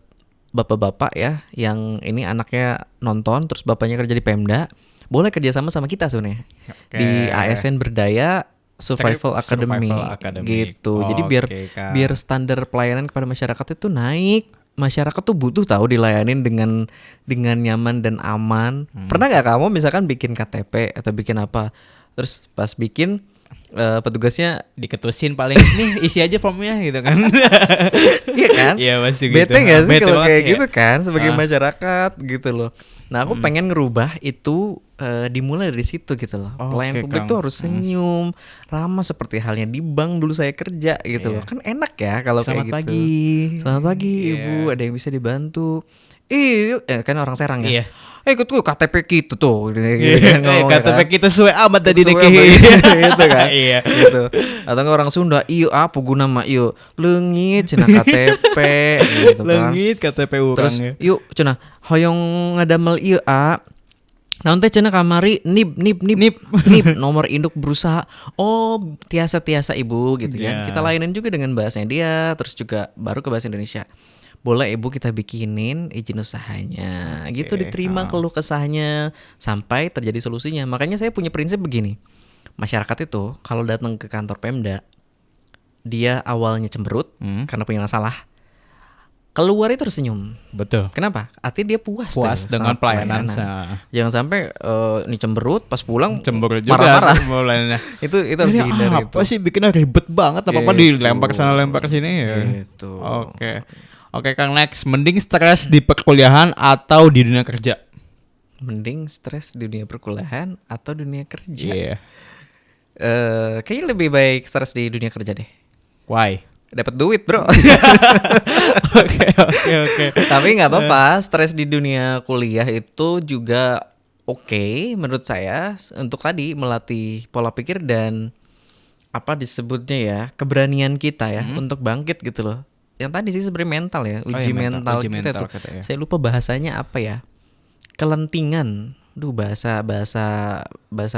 Speaker 2: bapak-bapak ya yang ini anaknya nonton terus bapaknya kerja di Pemda, boleh kerjasama sama kita sebenarnya di ASN Berdaya Survival Academy. Gitu. Jadi biar standar pelayanan kepada masyarakat itu naik. Masyarakat tuh butuh tahu dilayanin dengan nyaman dan aman. Pernah nggak kamu misalkan bikin KTP atau bikin apa, terus pas bikin petugasnya
Speaker 1: diketusin paling nih isi aja formnya gitu kan.
Speaker 2: Iya kan?
Speaker 1: Iya pasti gitu.
Speaker 2: Bete gak sih kalau kayak gitu kan sebagai masyarakat gitu loh. Nah aku pengen ngerubah itu dimulai dari situ gitu loh. Pelayan publik tuh harus senyum, ramah seperti halnya di bank dulu saya kerja gitu loh. Kan enak ya kalau kayak gitu. Selamat pagi Ibu, ada yang bisa dibantu. Kan orang Serang ya.
Speaker 1: Iya.
Speaker 2: Ikut gue KTP gitu tuh gitu kan,
Speaker 1: KTP
Speaker 2: kan.
Speaker 1: kita sesuai amat tadi deh
Speaker 2: gitu kan.
Speaker 1: Iya.
Speaker 2: Gitu. Atau enggak orang Sunda, iyo apa guna mak iyo leungit cenah KTP gitu kan.
Speaker 1: Leungit KTP urang.
Speaker 2: Terus yuk cenah hoyong ngadamel iyo naon teh cenah kamari nip nomor induk berusaha. Oh, tiasa Ibu gitu kan. Kita layanin juga dengan bahasanya dia, terus juga baru ke bahasa Indonesia. Boleh Ibu kita bikinin izin usahanya gitu, diterima keluh kesahnya sampai terjadi solusinya. Makanya saya punya prinsip begini, masyarakat itu kalau datang ke kantor Pemda, dia awalnya cemberut karena punya masalah, keluar itu harus senyum.
Speaker 1: Betul.
Speaker 2: Kenapa? Artinya dia puas
Speaker 1: dengan pelayanan.
Speaker 2: Jangan sampai ini cemberut pas pulang
Speaker 1: cemberut juga
Speaker 2: marah-marah. itu harus dihindari.
Speaker 1: Apa sih bikinnya ribet banget, apa dilempar sana lempar sini ya.
Speaker 2: Gitu.
Speaker 1: Oke. Oke Kang, next. Mending stres di perkuliahan atau di dunia kerja?
Speaker 2: Mending stres di dunia perkuliahan atau dunia kerja?
Speaker 1: Iya.
Speaker 2: Kayaknya lebih baik stres di dunia kerja deh.
Speaker 1: Why?
Speaker 2: Dapat duit, bro.
Speaker 1: Oke.
Speaker 2: Tapi nggak apa-apa, stres di dunia kuliah itu juga oke menurut saya untuk tadi melatih pola pikir dan apa disebutnya ya, keberanian kita ya untuk bangkit gitu loh. Yang tadi sih sebenarnya mental ya, uji mental
Speaker 1: uji
Speaker 2: kita
Speaker 1: mental
Speaker 2: tuh.
Speaker 1: kata ya.
Speaker 2: Saya lupa bahasanya apa ya. Kelentingan. Bahasa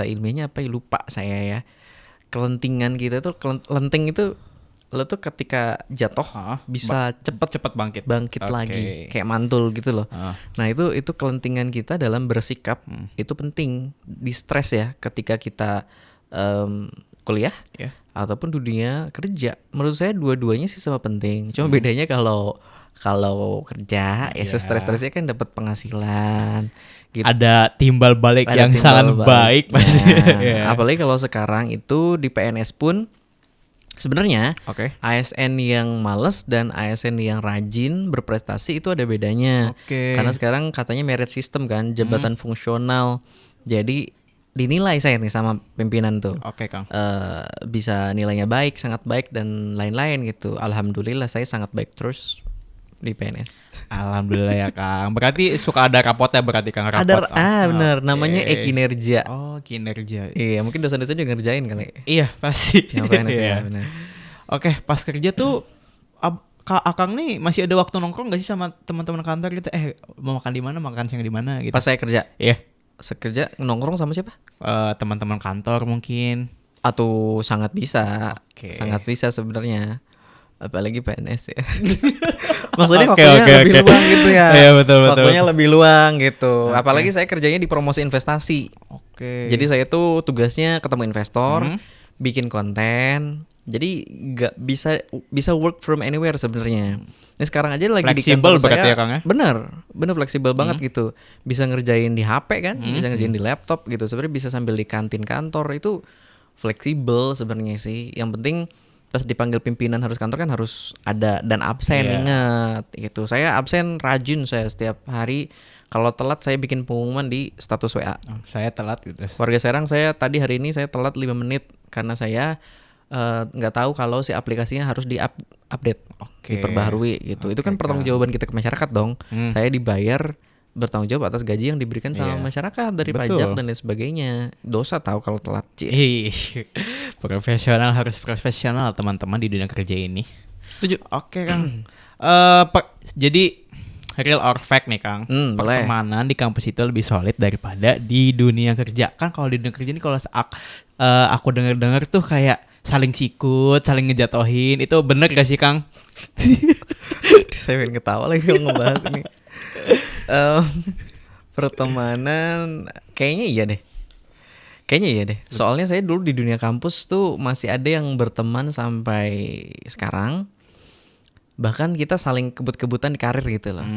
Speaker 2: ilmiahnya apa ya, lupa saya ya. Kelentingan kita tuh lenting itu lo tuh ketika jatuh bisa cepet bangkit
Speaker 1: Oke.
Speaker 2: lagi kayak mantul gitu loh. Nah itu kelentingan kita dalam bersikap itu penting di stres ya ketika kita kuliah ataupun dunia kerja. Menurut saya dua-duanya sih sama penting. Cuma bedanya kalau kerja ya stres-stresnya kan dapat penghasilan gitu.
Speaker 1: Ada timbal balik
Speaker 2: Ada
Speaker 1: yang
Speaker 2: timbal
Speaker 1: sangat
Speaker 2: balik.
Speaker 1: baik pasti.
Speaker 2: Nah, apalagi kalau sekarang itu di PNS pun sebenarnya
Speaker 1: Oke.
Speaker 2: ASN yang males dan ASN yang rajin berprestasi itu ada bedanya.
Speaker 1: Oke.
Speaker 2: Karena sekarang katanya merit system kan, jabatan fungsional. Jadi dinilai saya nih sama pimpinan tuh.
Speaker 1: Oke Kang.
Speaker 2: Bisa nilainya baik, sangat baik dan lain-lain gitu. Alhamdulillah saya sangat baik terus di PNS.
Speaker 1: Alhamdulillah ya Kang. Berarti suka ada rapotnya berarti Kang, rapot.
Speaker 2: Bener, namanya kinerja.
Speaker 1: Oh, kinerja.
Speaker 2: Iya, mungkin dosen-dosen juga ngerjain kali.
Speaker 1: Iya, pasti.
Speaker 2: Yang PNS
Speaker 1: Iya.
Speaker 2: ya, benar.
Speaker 1: Oke, pas kerja tuh Akang nih masih ada waktu nongkrong gak sih sama teman-teman kantor gitu? Mau makan di mana, makan siang di mana gitu.
Speaker 2: Pas saya kerja.
Speaker 1: Iya.
Speaker 2: Sekerja nongkrong sama siapa?
Speaker 1: Teman-teman kantor mungkin.
Speaker 2: Atau sangat bisa.
Speaker 1: Oke.
Speaker 2: Sangat bisa sebenarnya. Apalagi PNS ya. Maksudnya
Speaker 1: Oke,
Speaker 2: waktunya
Speaker 1: oke,
Speaker 2: lebih
Speaker 1: oke.
Speaker 2: luang gitu ya.
Speaker 1: Iya, betul.
Speaker 2: Waktunya lebih luang gitu.
Speaker 1: Oke.
Speaker 2: Apalagi saya kerjanya di promosi investasi.
Speaker 1: Oke.
Speaker 2: Jadi saya tuh tugasnya ketemu investor, bikin konten. Jadi nggak bisa work from anywhere sebenarnya. Ini sekarang aja lagi
Speaker 1: Fleksibel
Speaker 2: di kantor
Speaker 1: berarti
Speaker 2: saya.
Speaker 1: ya, Kang, ya?
Speaker 2: Bener fleksibel banget gitu. Bisa ngerjain di HP kan, bisa ngerjain di laptop gitu. Sebenarnya bisa sambil di kantin kantor itu fleksibel sebenarnya sih. Yang penting pas dipanggil pimpinan harus kantor kan harus ada dan absen, ingat gitu. Saya absen rajin saya setiap hari. Kalau telat saya bikin pengumuman di status WA.
Speaker 1: Saya telat gitu.
Speaker 2: Warga Serang saya tadi hari ini saya telat 5 menit karena saya nggak tahu kalau si aplikasinya harus update, diperbaharui gitu. Itu kan pertanggungjawaban kita ke masyarakat dong. Saya dibayar bertanggung jawab atas gaji yang diberikan sama masyarakat dari pajak dan lain sebagainya. Dosa tahu kalau telat.
Speaker 1: Profesional harus profesional teman-teman di dunia kerja ini.
Speaker 2: Setuju.
Speaker 1: Oke Kang. Jadi real or fake nih Kang, pertemanan di kampus itu lebih solid daripada di dunia kerja. Kan kalau di dunia kerja ini kalau aku dengar tuh kayak saling sikut, saling ngejatohin. Itu bener gak sih Kang?
Speaker 2: Saya pengen ketawa lagi kalau ngebahas ini. Pertemanan kayaknya iya deh. Soalnya saya dulu di dunia kampus tuh masih ada yang berteman sampai sekarang. Bahkan kita saling kebut-kebutan di karir gitu loh.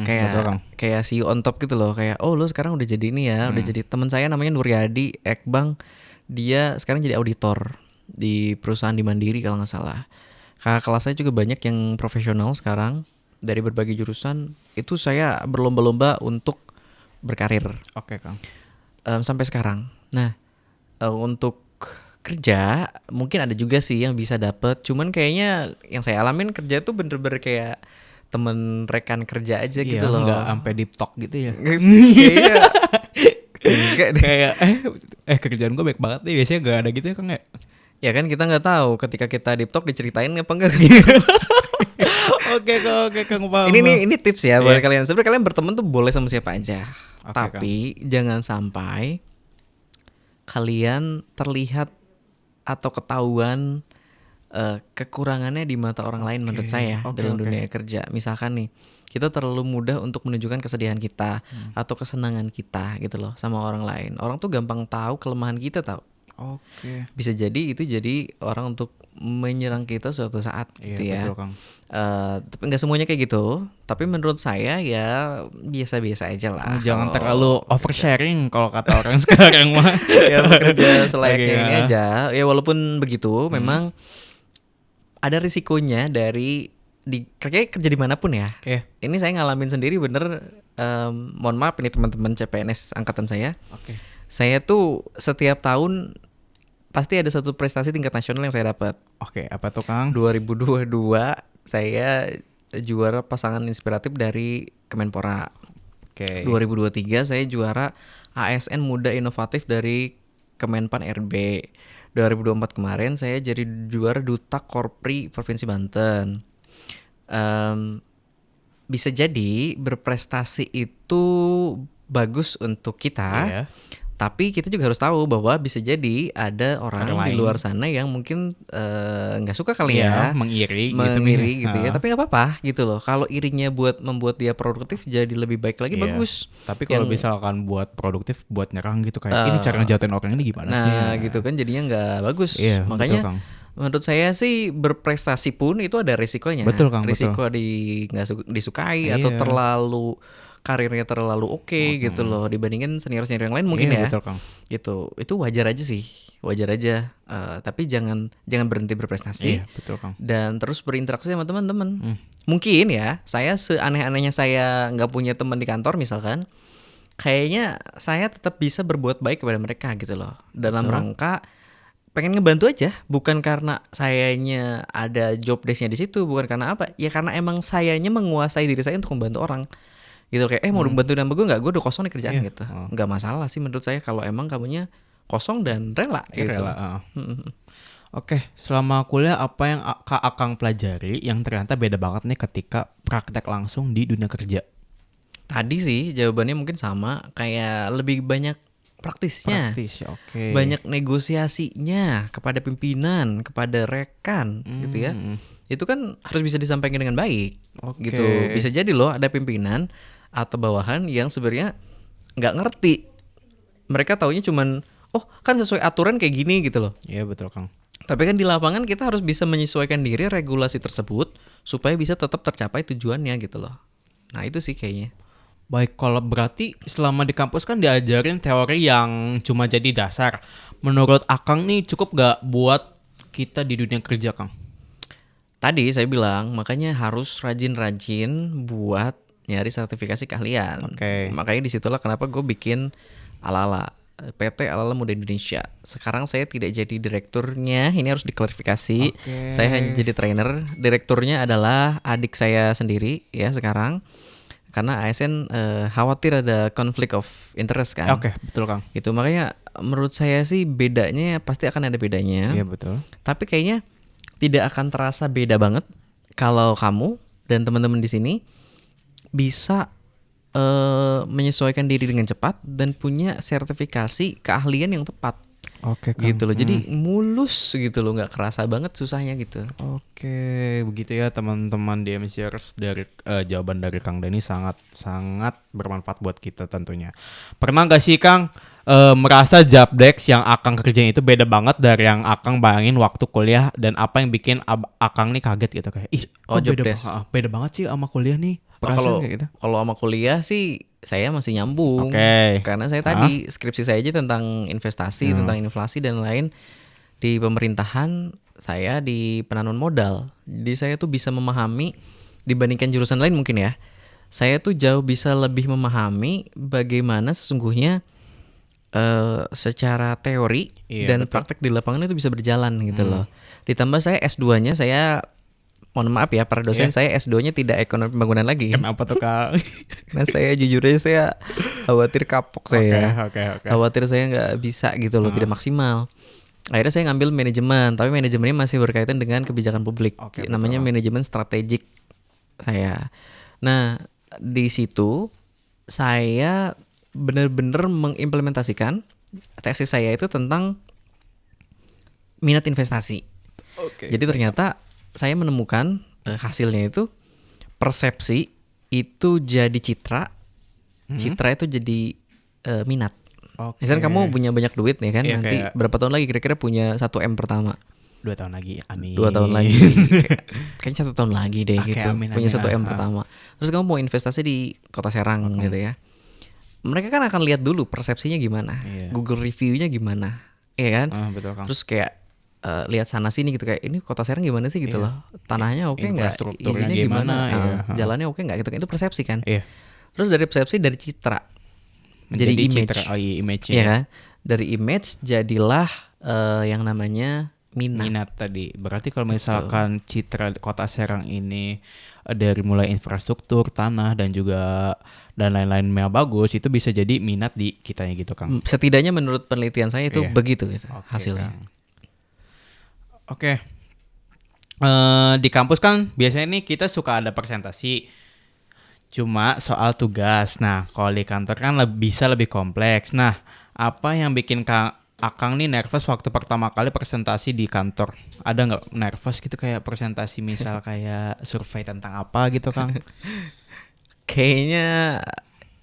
Speaker 2: Kayak see you on top gitu loh. Kayak lu sekarang udah jadi ini ya, udah jadi. Teman saya namanya Nuryadi Ekbang. Dia sekarang jadi auditor di perusahaan di Mandiri kalau nggak salah. Kakak kelas saya juga banyak yang profesional sekarang dari berbagai jurusan. Itu saya berlomba-lomba untuk berkarir.
Speaker 1: Oke Kang.
Speaker 2: Sampai sekarang. Nah, untuk kerja mungkin ada juga sih yang bisa dapet. Cuman kayaknya yang saya alamin kerja tuh bener-bener kayak temen rekan kerja aja gitu loh.
Speaker 1: Nggak sampai deep talk gitu ya.
Speaker 2: Kayaknya enggak deh.
Speaker 1: Kayak kerjaan gue baik banget nih. Biasanya nggak ada gitu ya Kang ya.
Speaker 2: Ya kan kita nggak tahu ketika kita deep talk diceritain apa enggak.
Speaker 1: Oke Kang, paham.
Speaker 2: Ini tips ya buat kalian. Sebenarnya kalian berteman tuh boleh sama siapa aja. Tapi jangan sampai kalian terlihat atau ketahuan kekurangannya di mata orang lain menurut saya dalam dunia kerja. Misalkan nih, kita terlalu mudah untuk menunjukkan kesedihan kita atau kesenangan kita gitu loh sama orang lain. Orang tuh gampang tahu kelemahan kita tahu. Bisa jadi itu jadi orang untuk menyerang kita suatu saat gitu ya.
Speaker 1: Betul, Kang.
Speaker 2: Tapi nggak semuanya kayak gitu. Tapi menurut saya ya biasa-biasa aja lah.
Speaker 1: Jangan terlalu oversharing kalau kata orang sekarang mah.
Speaker 2: Ya bekerja selayaknya ini aja. Ya walaupun begitu, memang ada risikonya dari kayaknya kerja dimanapun ya.
Speaker 1: Oke.
Speaker 2: Ini saya ngalamin sendiri bener. Mohon maaf ini teman-teman CPNS angkatan saya.
Speaker 1: Oke.
Speaker 2: Saya tuh setiap tahun pasti ada satu prestasi tingkat nasional yang saya dapat.
Speaker 1: Oke, apa tuh Kang?
Speaker 2: 2022 saya juara pasangan inspiratif dari Kemenpora.
Speaker 1: Oke.
Speaker 2: 2023 saya juara ASN Muda Inovatif dari Kemenpan RB. 2024 kemarin saya jadi juara Duta Korpri Provinsi Banten. Bisa jadi berprestasi itu bagus untuk kita,
Speaker 1: Iya.
Speaker 2: tapi kita juga harus tahu bahwa bisa jadi ada orang
Speaker 1: Orang
Speaker 2: di
Speaker 1: lain.
Speaker 2: luar sana yang mungkin nggak suka kali ya,
Speaker 1: mengiri
Speaker 2: gitu ya. Tapi nggak apa-apa gitu loh. Kalau irinya buat membuat dia produktif jadi lebih baik lagi,
Speaker 1: Iya.
Speaker 2: bagus.
Speaker 1: Tapi kalau
Speaker 2: Yang-
Speaker 1: misalkan buat produktif, buat nyerang gitu kayak ini cara ngejatuhin orang ini gimana sih?
Speaker 2: Nah gitu kan jadinya nggak bagus.
Speaker 1: Iya,
Speaker 2: Makanya
Speaker 1: betul, Kang.
Speaker 2: menurut saya sih berprestasi pun itu ada risikonya.
Speaker 1: Betul, Kang,
Speaker 2: Risiko nggak disukai atau
Speaker 1: Iya.
Speaker 2: terlalu karirnya terlalu oke gitu loh dibandingin senior-senior yang lain mungkin
Speaker 1: Iya,
Speaker 2: ya.
Speaker 1: betul, Kang.
Speaker 2: Gitu. Itu wajar aja sih. Wajar aja. Tapi jangan berhenti berprestasi.
Speaker 1: Iya, betul, Kang.
Speaker 2: Dan terus berinteraksi sama teman-teman. Mungkin ya, saya seaneh-anehnya saya nggak punya teman di kantor misalkan, kayaknya saya tetap bisa berbuat baik kepada mereka gitu loh. Dalam rangka pengen ngebantu aja, bukan karena sayanya ada job desk-nya di situ, bukan karena apa? Ya karena emang sayanya menguasai diri saya untuk membantu orang. Gitu kayak mau bantu nama gue nggak? Gue udah kosong nih kerjaan
Speaker 1: Iya.
Speaker 2: gitu. Nggak masalah sih menurut saya kalau emang kamunya kosong dan rela gitu.
Speaker 1: Rela. Oke, selama kuliah apa yang Kak Akang pelajari yang ternyata beda banget nih ketika praktek langsung di dunia kerja?
Speaker 2: Tadi sih jawabannya mungkin sama, kayak lebih banyak praktisnya.
Speaker 1: Praktis ya, oke.
Speaker 2: Banyak negosiasinya kepada pimpinan, kepada rekan gitu ya. Itu kan harus bisa disampaikan dengan baik.
Speaker 1: Oke.
Speaker 2: Gitu. Bisa jadi loh ada pimpinan atau bawahan yang sebenarnya nggak ngerti. Mereka taunya cuman oh kan sesuai aturan kayak gini gitu loh.
Speaker 1: Iya, betul, Kang.
Speaker 2: Tapi kan di lapangan kita harus bisa menyesuaikan diri regulasi tersebut supaya bisa tetap tercapai tujuannya gitu loh. Nah itu sih kayaknya.
Speaker 1: Baik, kalau berarti selama di kampus kan diajarin teori yang cuma jadi dasar. Menurut Akang nih cukup gak buat kita di dunia kerja, Kang?
Speaker 2: Tadi saya bilang makanya harus rajin-rajin buat nyari sertifikasi keahlian.
Speaker 1: Oke.
Speaker 2: Makanya disitulah kenapa gue bikin Alala. PT Alala Muda Indonesia. Sekarang saya tidak jadi direkturnya, ini harus diklarifikasi.
Speaker 1: Oke.
Speaker 2: Saya hanya jadi trainer. Direkturnya adalah adik saya sendiri ya sekarang. Karena ASN khawatir ada conflict of interest kan.
Speaker 1: Oke, betul, Kang.
Speaker 2: Itu makanya menurut saya sih bedanya pasti akan ada bedanya.
Speaker 1: Iya, betul.
Speaker 2: Tapi kayaknya tidak akan terasa beda banget kalau kamu dan teman-teman di sini bisa menyesuaikan diri dengan cepat dan punya sertifikasi keahlian yang tepat.
Speaker 1: Oke, Kang.
Speaker 2: Gitu loh. Jadi mulus gitu loh, nggak kerasa banget susahnya gitu.
Speaker 1: Oke, begitu ya teman-teman DMCers, dari jawaban dari Kang Dani sangat bermanfaat buat kita tentunya. Pernah gak sih Kang merasa job desk yang Akang kerjain itu beda banget dari yang Akang bayangin waktu kuliah, dan apa yang bikin Akang nih kaget gitu kayak, ih kok
Speaker 2: job
Speaker 1: beda,
Speaker 2: desk.
Speaker 1: beda banget sih sama kuliah nih. Perasaan
Speaker 2: Kalau
Speaker 1: kayak gitu.
Speaker 2: kalau sama kuliah sih saya masih nyambung.
Speaker 1: Oke.
Speaker 2: Karena saya tadi skripsi saya aja tentang investasi, tentang inflasi dan lain. Di pemerintahan saya di penanaman modal. Jadi saya tuh bisa memahami dibandingkan jurusan lain mungkin ya. Saya tuh jauh bisa lebih memahami bagaimana sesungguhnya secara teori dan praktek di lapangan itu bisa berjalan gitu loh. Ditambah saya S2-nya saya mohon maaf ya para dosen, saya S2-nya tidak ekonomi pembangunan lagi.
Speaker 1: Kenapa tuh Kang?
Speaker 2: Karena saya jujur aja saya khawatir kapok saya.
Speaker 1: Oke.
Speaker 2: Khawatir saya nggak bisa gitu loh, tidak maksimal. Akhirnya saya ngambil manajemen, tapi manajemennya masih berkaitan dengan kebijakan publik.
Speaker 1: Oke,
Speaker 2: Namanya manajemen strategik saya. Nah, di situ saya benar-benar mengimplementasikan tesis saya itu tentang minat investasi.
Speaker 1: Oke.
Speaker 2: Jadi ternyata saya menemukan hasilnya itu persepsi itu jadi citra, citra itu jadi minat.
Speaker 1: Oke.
Speaker 2: Misalnya kamu punya banyak duit nih kan,
Speaker 1: Iya,
Speaker 2: nanti
Speaker 1: kayak-
Speaker 2: berapa tahun lagi kira-kira punya 1M pertama?
Speaker 1: 2 tahun lagi, amin.
Speaker 2: 2 tahun lagi. Kayaknya 1 tahun lagi deh
Speaker 1: Oke,
Speaker 2: gitu.
Speaker 1: amin,
Speaker 2: Punya
Speaker 1: amin,
Speaker 2: 1M pertama. Terus kamu mau investasi di Kota Serang gitu ya. Mereka kan akan lihat dulu persepsinya gimana,
Speaker 1: Iya.
Speaker 2: Google review-nya gimana, iya kan?
Speaker 1: Betul Kang.
Speaker 2: Terus kayak lihat sana sini gitu, kayak ini kota Serang gimana sih gitu
Speaker 1: Iya.
Speaker 2: loh, tanahnya oke nggak,
Speaker 1: Infrastrukturnya
Speaker 2: izinnya
Speaker 1: gimana, iya.
Speaker 2: jalannya oke nggak gitu kan, itu persepsi kan.
Speaker 1: Iya.
Speaker 2: Terus dari persepsi, dari citra jadi
Speaker 1: Menjadi
Speaker 2: image,
Speaker 1: citra, image-nya
Speaker 2: ya
Speaker 1: ya.
Speaker 2: kan, dari image jadilah yang namanya minat.
Speaker 1: Minat tadi. Berarti kalau misalkan citra kota Serang ini dari mulai infrastruktur, tanah dan juga dan lain-lainnya bagus, itu bisa jadi minat di kitanya gitu, Kang.
Speaker 2: Setidaknya menurut penelitian saya itu
Speaker 1: Iya.
Speaker 2: begitu gitu
Speaker 1: Oke,
Speaker 2: hasilnya.
Speaker 1: Kang. Oke. Di kampus kan biasanya nih kita suka ada presentasi. Cuma soal tugas. Nah, kalau di kantor kan bisa lebih kompleks. Nah, apa yang bikin Akang nih nervous waktu pertama kali presentasi di kantor? Ada nggak nervous gitu kayak presentasi misal kayak survei tentang apa gitu, Kang?
Speaker 2: Kayaknya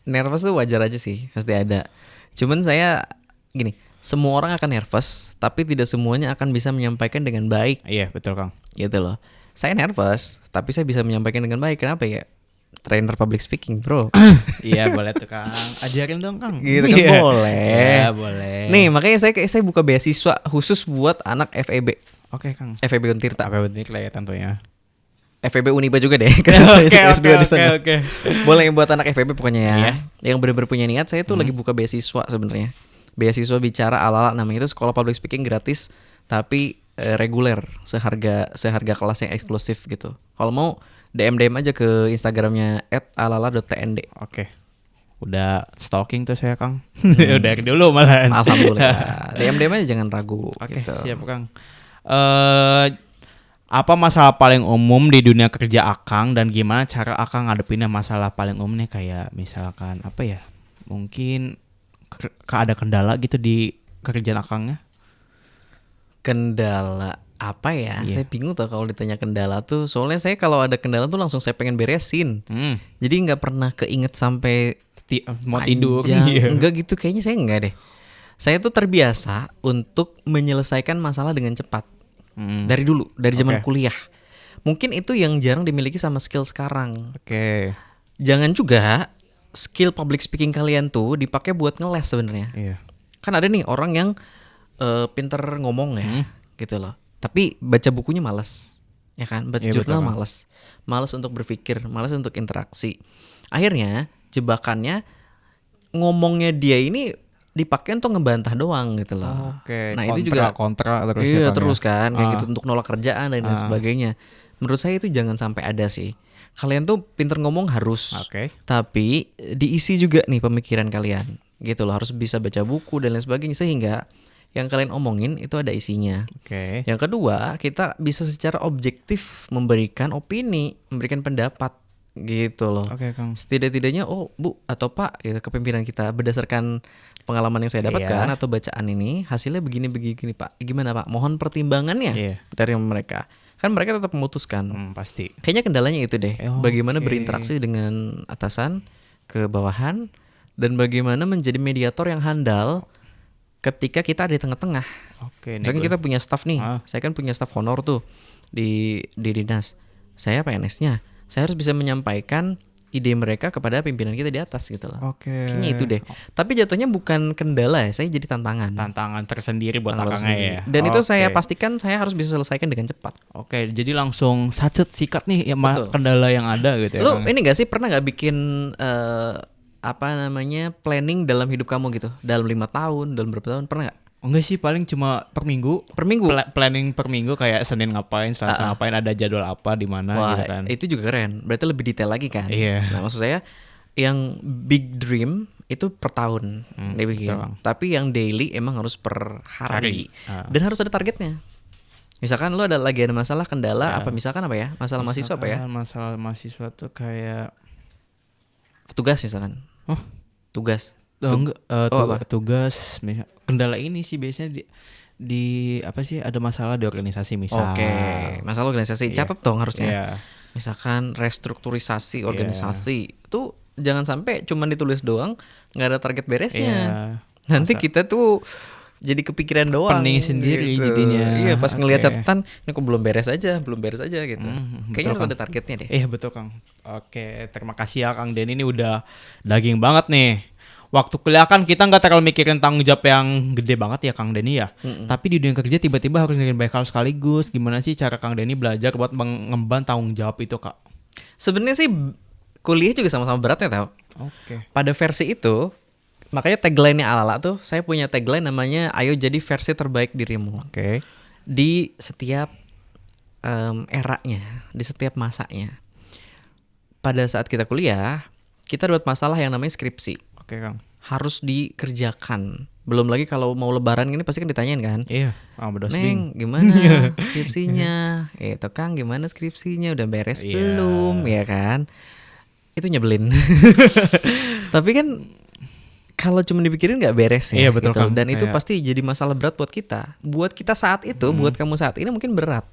Speaker 2: nervous tuh wajar aja sih, pasti ada. Cuman saya gini, semua orang akan nervous, tapi tidak semuanya akan bisa menyampaikan dengan baik.
Speaker 1: Iya, betul, Kang.
Speaker 2: Gitu loh. Saya nervous, tapi saya bisa menyampaikan dengan baik. Kenapa ya? Trainer public speaking, bro.
Speaker 1: Iya, boleh tuh, Kang. Ajarin dong, Kang.
Speaker 2: Gitu kan,
Speaker 1: Iya.
Speaker 2: boleh.
Speaker 1: Iya, boleh.
Speaker 2: Nih, makanya saya buka beasiswa khusus buat anak FEB.
Speaker 1: Oke, Kang.
Speaker 2: FEB Untirta.
Speaker 1: Apa benar lah ya tentunya.
Speaker 2: FEB Uniba juga deh. Karena saya S2 di sana.
Speaker 1: Oke.
Speaker 2: Boleh buat anak FEB pokoknya ya.
Speaker 1: Iya.
Speaker 2: Yang benar-benar punya niat, saya tuh lagi buka beasiswa sebenarnya. Beasiswa bicara ala-ala, namanya itu sekolah public speaking gratis tapi reguler, seharga kelas yang eksklusif gitu. Kalau mau DM aja ke Instagramnya @alala.tnd.
Speaker 1: Oke. Udah stalking tuh saya, Kang. Udah dari dulu malahan.
Speaker 2: Alhamdulillah. DM aja, jangan ragu.
Speaker 1: Oke,
Speaker 2: gitu.
Speaker 1: siap, Kang. Apa masalah paling umum di dunia kerja Akang dan gimana cara Akang ngadepinnya masalah paling umum nih, kayak misalkan apa ya? Mungkin ada kendala gitu di kerjaan Akangnya?
Speaker 2: Kendala apa ya?
Speaker 1: Iya.
Speaker 2: Saya bingung tuh kalau ditanya kendala tuh. Soalnya saya kalau ada kendala tuh langsung saya pengen beresin.
Speaker 1: Hmm.
Speaker 2: Jadi nggak pernah keinget sampai
Speaker 1: Mau tidur.
Speaker 2: panjang.
Speaker 1: Iya.
Speaker 2: Enggak gitu, kayaknya saya enggak deh. Saya tuh terbiasa untuk menyelesaikan masalah dengan cepat.
Speaker 1: Hmm.
Speaker 2: Dari dulu, dari zaman
Speaker 1: Oke.
Speaker 2: kuliah. Mungkin itu yang jarang dimiliki sama skill sekarang.
Speaker 1: Oke.
Speaker 2: Jangan juga skill public speaking kalian tuh dipakai buat ngeles sebenarnya.
Speaker 1: Iya.
Speaker 2: Kan ada nih orang yang pinter ngomong ya, gitu loh. Tapi baca bukunya malas, ya kan? Baca
Speaker 1: Iya,
Speaker 2: jurnal
Speaker 1: betul, Bang.
Speaker 2: malas, malas untuk berpikir, malas untuk interaksi. Akhirnya jebakannya ngomongnya dia ini dipakai untuk ngebantah doang gitu loh.
Speaker 1: Oke.
Speaker 2: Nah itu juga
Speaker 1: kontra terus ya,
Speaker 2: iya
Speaker 1: Kang, ya?
Speaker 2: terus kan kayak
Speaker 1: Ah.
Speaker 2: gitu untuk nolak kerjaan dan lain sebagainya. Menurut saya itu jangan sampai ada sih. Kalian tuh pinter ngomong harus,
Speaker 1: Oke.
Speaker 2: tapi diisi juga nih pemikiran kalian gitu loh. Harus bisa baca buku dan lain sebagainya sehingga yang kalian omongin itu ada isinya.
Speaker 1: Oke.
Speaker 2: Yang kedua, kita bisa secara objektif memberikan opini, memberikan pendapat gitu loh.
Speaker 1: Oke, Kang.
Speaker 2: Setidak-tidaknya, oh Bu atau Pak, gitu, kepemimpinan kita berdasarkan pengalaman yang saya dapatkan
Speaker 1: Iya.
Speaker 2: atau bacaan ini, hasilnya begini Pak. Gimana Pak? Mohon pertimbangannya
Speaker 1: Iya.
Speaker 2: dari mereka. Kan mereka tetap memutuskan.
Speaker 1: Pasti.
Speaker 2: Kayaknya kendalanya itu deh.
Speaker 1: Oh,
Speaker 2: Bagaimana
Speaker 1: oke.
Speaker 2: berinteraksi dengan atasan ke bawahan dan bagaimana menjadi mediator yang handal ketika kita ada di tengah-tengah.
Speaker 1: Oke.
Speaker 2: Misalkan kita punya staff nih,
Speaker 1: Ah.
Speaker 2: saya kan punya staff honor tuh di dinas. Saya PNS-nya, saya harus bisa menyampaikan ide mereka kepada pimpinan kita di atas gitu loh.
Speaker 1: Oke.
Speaker 2: Kayaknya itu deh. Tapi jatuhnya bukan kendala ya, saya jadi tantangan.
Speaker 1: Tantangan tersendiri buat
Speaker 2: Tantangan
Speaker 1: Akangnya
Speaker 2: sendiri.
Speaker 1: ya.
Speaker 2: Dan itu saya
Speaker 1: Oke.
Speaker 2: pastikan saya harus bisa selesaikan dengan cepat.
Speaker 1: Oke, jadi langsung satset sikat nih ya
Speaker 2: Betul.
Speaker 1: kendala yang ada gitu ya.
Speaker 2: Lu
Speaker 1: Kang.
Speaker 2: ini gak sih pernah gak bikin apa namanya planning dalam hidup kamu gitu? Dalam 5 tahun, dalam berapa tahun, pernah gak?
Speaker 1: Enggak sih, paling cuma per minggu.
Speaker 2: Per minggu?
Speaker 1: Planning per minggu kayak Senin ngapain, Selasa ngapain, ada jadwal apa di mana
Speaker 2: Wah,
Speaker 1: gitu kan.
Speaker 2: itu juga keren. Berarti lebih detail lagi kan?
Speaker 1: Iya.
Speaker 2: Nah, maksud saya yang big dream itu per tahun dibikin.
Speaker 1: betul, Bang.
Speaker 2: Tapi yang daily emang harus per hari.
Speaker 1: Hari.
Speaker 2: Dan harus ada targetnya. Misalkan lo lagi ada masalah kendala apa misalkan apa ya? Masalah mahasiswa apa ya?
Speaker 1: Misalkan Masalah mahasiswa tuh kayak
Speaker 2: Tugas misalkan.
Speaker 1: Oh.
Speaker 2: Tugas.
Speaker 1: enggak
Speaker 2: apa?
Speaker 1: tugas kendala ini sih biasanya di apa sih, ada masalah di organisasi misal.
Speaker 2: Oke, masalah organisasi.
Speaker 1: Iya.
Speaker 2: Catat dong harusnya.
Speaker 1: Iya.
Speaker 2: Misalkan restrukturisasi organisasi. Itu jangan sampai cuman ditulis doang, nggak ada target beresnya.
Speaker 1: Iya.
Speaker 2: Nanti kita tuh jadi kepikiran doang.
Speaker 1: Pening sendiri
Speaker 2: gitu.
Speaker 1: jadinya.
Speaker 2: Iya, pas ngelihat
Speaker 1: Oke.
Speaker 2: catatan, ini kok belum beres aja gitu.
Speaker 1: Betul,
Speaker 2: Kayaknya harus
Speaker 1: Kang.
Speaker 2: ada targetnya deh.
Speaker 1: Iya betul, Kang. Oke, terima kasih ya Kang Den, ini udah daging banget nih. waktu kuliah kan kita nggak terlalu mikirin tanggung jawab yang gede banget ya Kang Denny ya. Tapi di dunia kerja tiba-tiba harus mikirin banyak hal sekaligus. Gimana sih cara Kang Denny belajar buat mengemban tanggung jawab itu Kak?
Speaker 2: Sebenarnya sih kuliah juga sama-sama beratnya tau.
Speaker 1: Oke.
Speaker 2: Pada versi itu, makanya tagline-nya Alala tuh, saya punya tagline namanya ayo jadi versi terbaik dirimu.
Speaker 1: Oke.
Speaker 2: Di setiap eranya, di setiap masanya. Pada saat kita kuliah, kita dapat masalah yang namanya skripsi.
Speaker 1: Oke Kang.
Speaker 2: Harus dikerjakan. Belum lagi kalau mau lebaran gini pasti kan ditanyain kan.
Speaker 1: Iya. Berdosbing.
Speaker 2: Neng, gimana skripsinya? Itu Kang, gimana skripsinya? Udah beres
Speaker 1: Iya.
Speaker 2: belum? Ya kan? Itu nyebelin. Tapi kan kalau cuma dipikirin nggak beres ya.
Speaker 1: Iya, betul,
Speaker 2: gitu.
Speaker 1: Kang.
Speaker 2: Dan itu
Speaker 1: Kayak-
Speaker 2: pasti jadi masalah berat buat kita. Buat kita saat itu, buat kamu saat ini mungkin berat.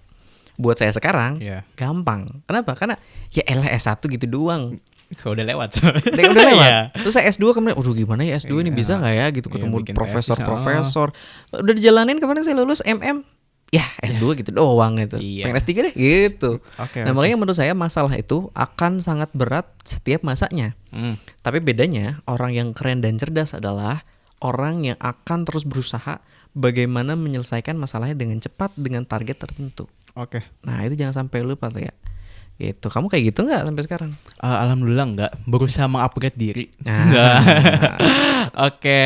Speaker 2: Buat saya sekarang
Speaker 1: Iya.
Speaker 2: gampang. Kenapa? Karena ya elah S1 gitu doang.
Speaker 1: Udah lewat.
Speaker 2: Udah lewat.
Speaker 1: Iya.
Speaker 2: Terus saya S2 kemarin, gimana ya S2 ini
Speaker 1: Iya.
Speaker 2: bisa nggak ya gitu
Speaker 1: Iya,
Speaker 2: ketemu
Speaker 1: bikin
Speaker 2: profesor-profesor. Udah dijalanin kemarin saya lulus MM. Ya S2 gitu doang gitu.
Speaker 1: Iya.
Speaker 2: Pengen S3 deh gitu.
Speaker 1: Oke.
Speaker 2: Nah makanya menurut saya masalah itu akan sangat berat setiap masanya. Tapi bedanya orang yang keren dan cerdas adalah orang yang akan terus berusaha bagaimana menyelesaikan masalahnya dengan cepat dengan target tertentu.
Speaker 1: Oke.
Speaker 2: Nah itu jangan sampai lupa tuh ya. Gitu. Kamu kayak gitu nggak sampai sekarang?
Speaker 1: Alhamdulillah enggak, berusaha mengupgrade diri.
Speaker 2: Nah.
Speaker 1: Enggak. Oke,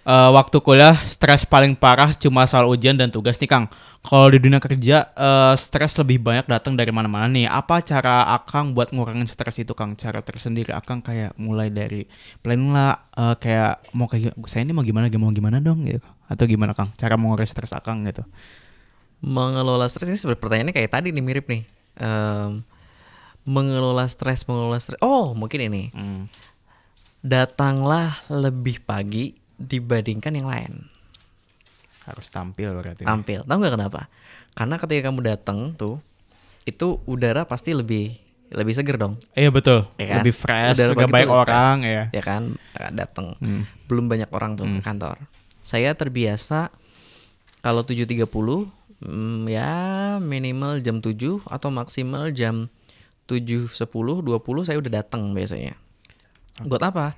Speaker 1: waktu kuliah stres paling parah cuma soal ujian dan tugas nih Kang. Kalau di dunia kerja stres lebih banyak datang dari mana-mana nih. Apa cara Akang buat ngurangin stres itu Kang? Cara tersendiri Akang kayak mulai dari planning lah, kayak mau kayak saya ini mau gimana dong gitu. Atau gimana Kang? Cara mengurangi stres Akang gitu.
Speaker 2: Mengelola stres ini sebenarnya pertanyaannya kayak tadi nih mirip nih. Mengelola stres. Oh mungkin ini. Datanglah lebih pagi dibandingkan yang lain.
Speaker 1: Harus tampil berarti.
Speaker 2: Tampil. Tahu nggak kenapa? Karena ketika kamu datang tuh, itu udara pasti lebih seger dong.
Speaker 1: Iya betul.
Speaker 2: Ya kan?
Speaker 1: Lebih fresh,
Speaker 2: Udara
Speaker 1: gak
Speaker 2: pagi
Speaker 1: banyak
Speaker 2: tuh lebih
Speaker 1: orang
Speaker 2: fresh,
Speaker 1: ya.
Speaker 2: Ya kan? Datang. Belum banyak orang tuh ke kantor. Saya terbiasa kalau 7.30 ya minimal jam 7 atau maksimal jam 7.10, 20 saya udah datang biasanya. Buat apa?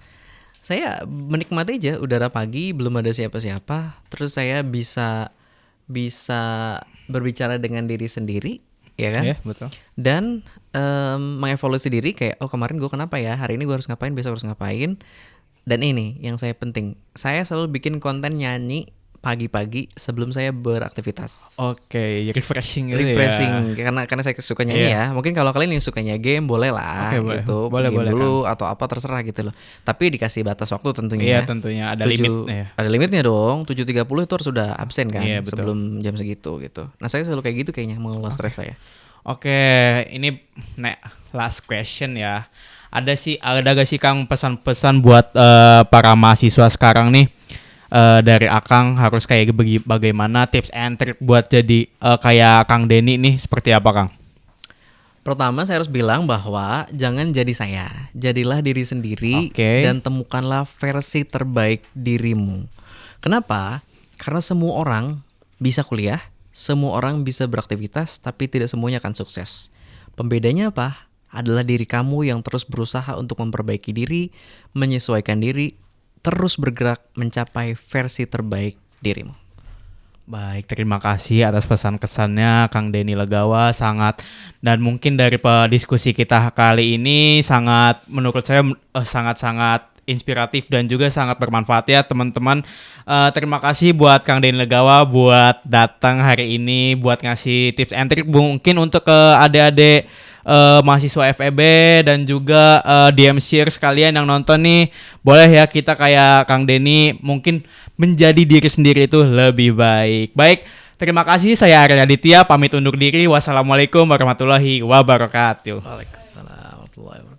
Speaker 2: Saya menikmati aja udara pagi, belum ada siapa-siapa, terus saya bisa berbicara dengan diri sendiri, ya kan?
Speaker 1: Iya betul.
Speaker 2: Dan mengevaluasi diri kayak kemarin gue kenapa ya, hari ini gue harus ngapain, besok harus ngapain. Dan ini yang saya penting, saya selalu bikin konten nyanyi pagi-pagi sebelum saya beraktivitas.
Speaker 1: Oke, refreshing gitu
Speaker 2: Refreshing
Speaker 1: ya.
Speaker 2: karena saya suka nyanyi ya. Mungkin kalau kalian yang sukanya game boleh lah
Speaker 1: Oke, boleh.
Speaker 2: gitu.
Speaker 1: Boleh,
Speaker 2: Game
Speaker 1: boleh,
Speaker 2: dulu atau apa terserah gitu loh. Tapi dikasih batas waktu tentunya.
Speaker 1: Iya tentunya ada limit ya.
Speaker 2: Ada limitnya dong. 7.30 itu harus sudah absen kan
Speaker 1: Iya, betul.
Speaker 2: sebelum jam segitu gitu. Nah, saya selalu kayak gitu kayaknya mengelola stres saya.
Speaker 1: Oke, ini last question ya. Ada gak sih Kang pesan-pesan buat para mahasiswa sekarang nih? Dari Akang harus kayak bagaimana tips and trick buat jadi kayak Kang Denny nih seperti apa Kang?
Speaker 2: Pertama saya harus bilang bahwa jangan jadi saya. Jadilah diri sendiri
Speaker 1: Oke.
Speaker 2: dan temukanlah versi terbaik dirimu. Kenapa? Karena semua orang bisa kuliah, semua orang bisa beraktivitas, tapi tidak semuanya akan sukses. Pembedanya apa? Adalah diri kamu yang terus berusaha untuk memperbaiki diri, menyesuaikan diri, terus bergerak mencapai versi terbaik dirimu.
Speaker 1: Baik, terima kasih atas pesan kesannya Kang Denny Legawa sangat, dan mungkin dari diskusi kita kali ini sangat menurut saya sangat-sangat inspiratif dan juga sangat bermanfaat ya teman-teman. Terima kasih buat Kang Denny Legawa buat datang hari ini buat ngasih tips and trick mungkin untuk ke adik-adik mahasiswa FEB dan juga DMCers sekalian yang nonton nih. Boleh ya kita kayak Kang Denny mungkin menjadi diri sendiri itu lebih baik. Baik, terima kasih. Saya Arya Aditya pamit undur diri. Wassalamualaikum warahmatullahi wabarakatuh.
Speaker 2: Waalaikumsalam warahmatullahi wabarakatuh.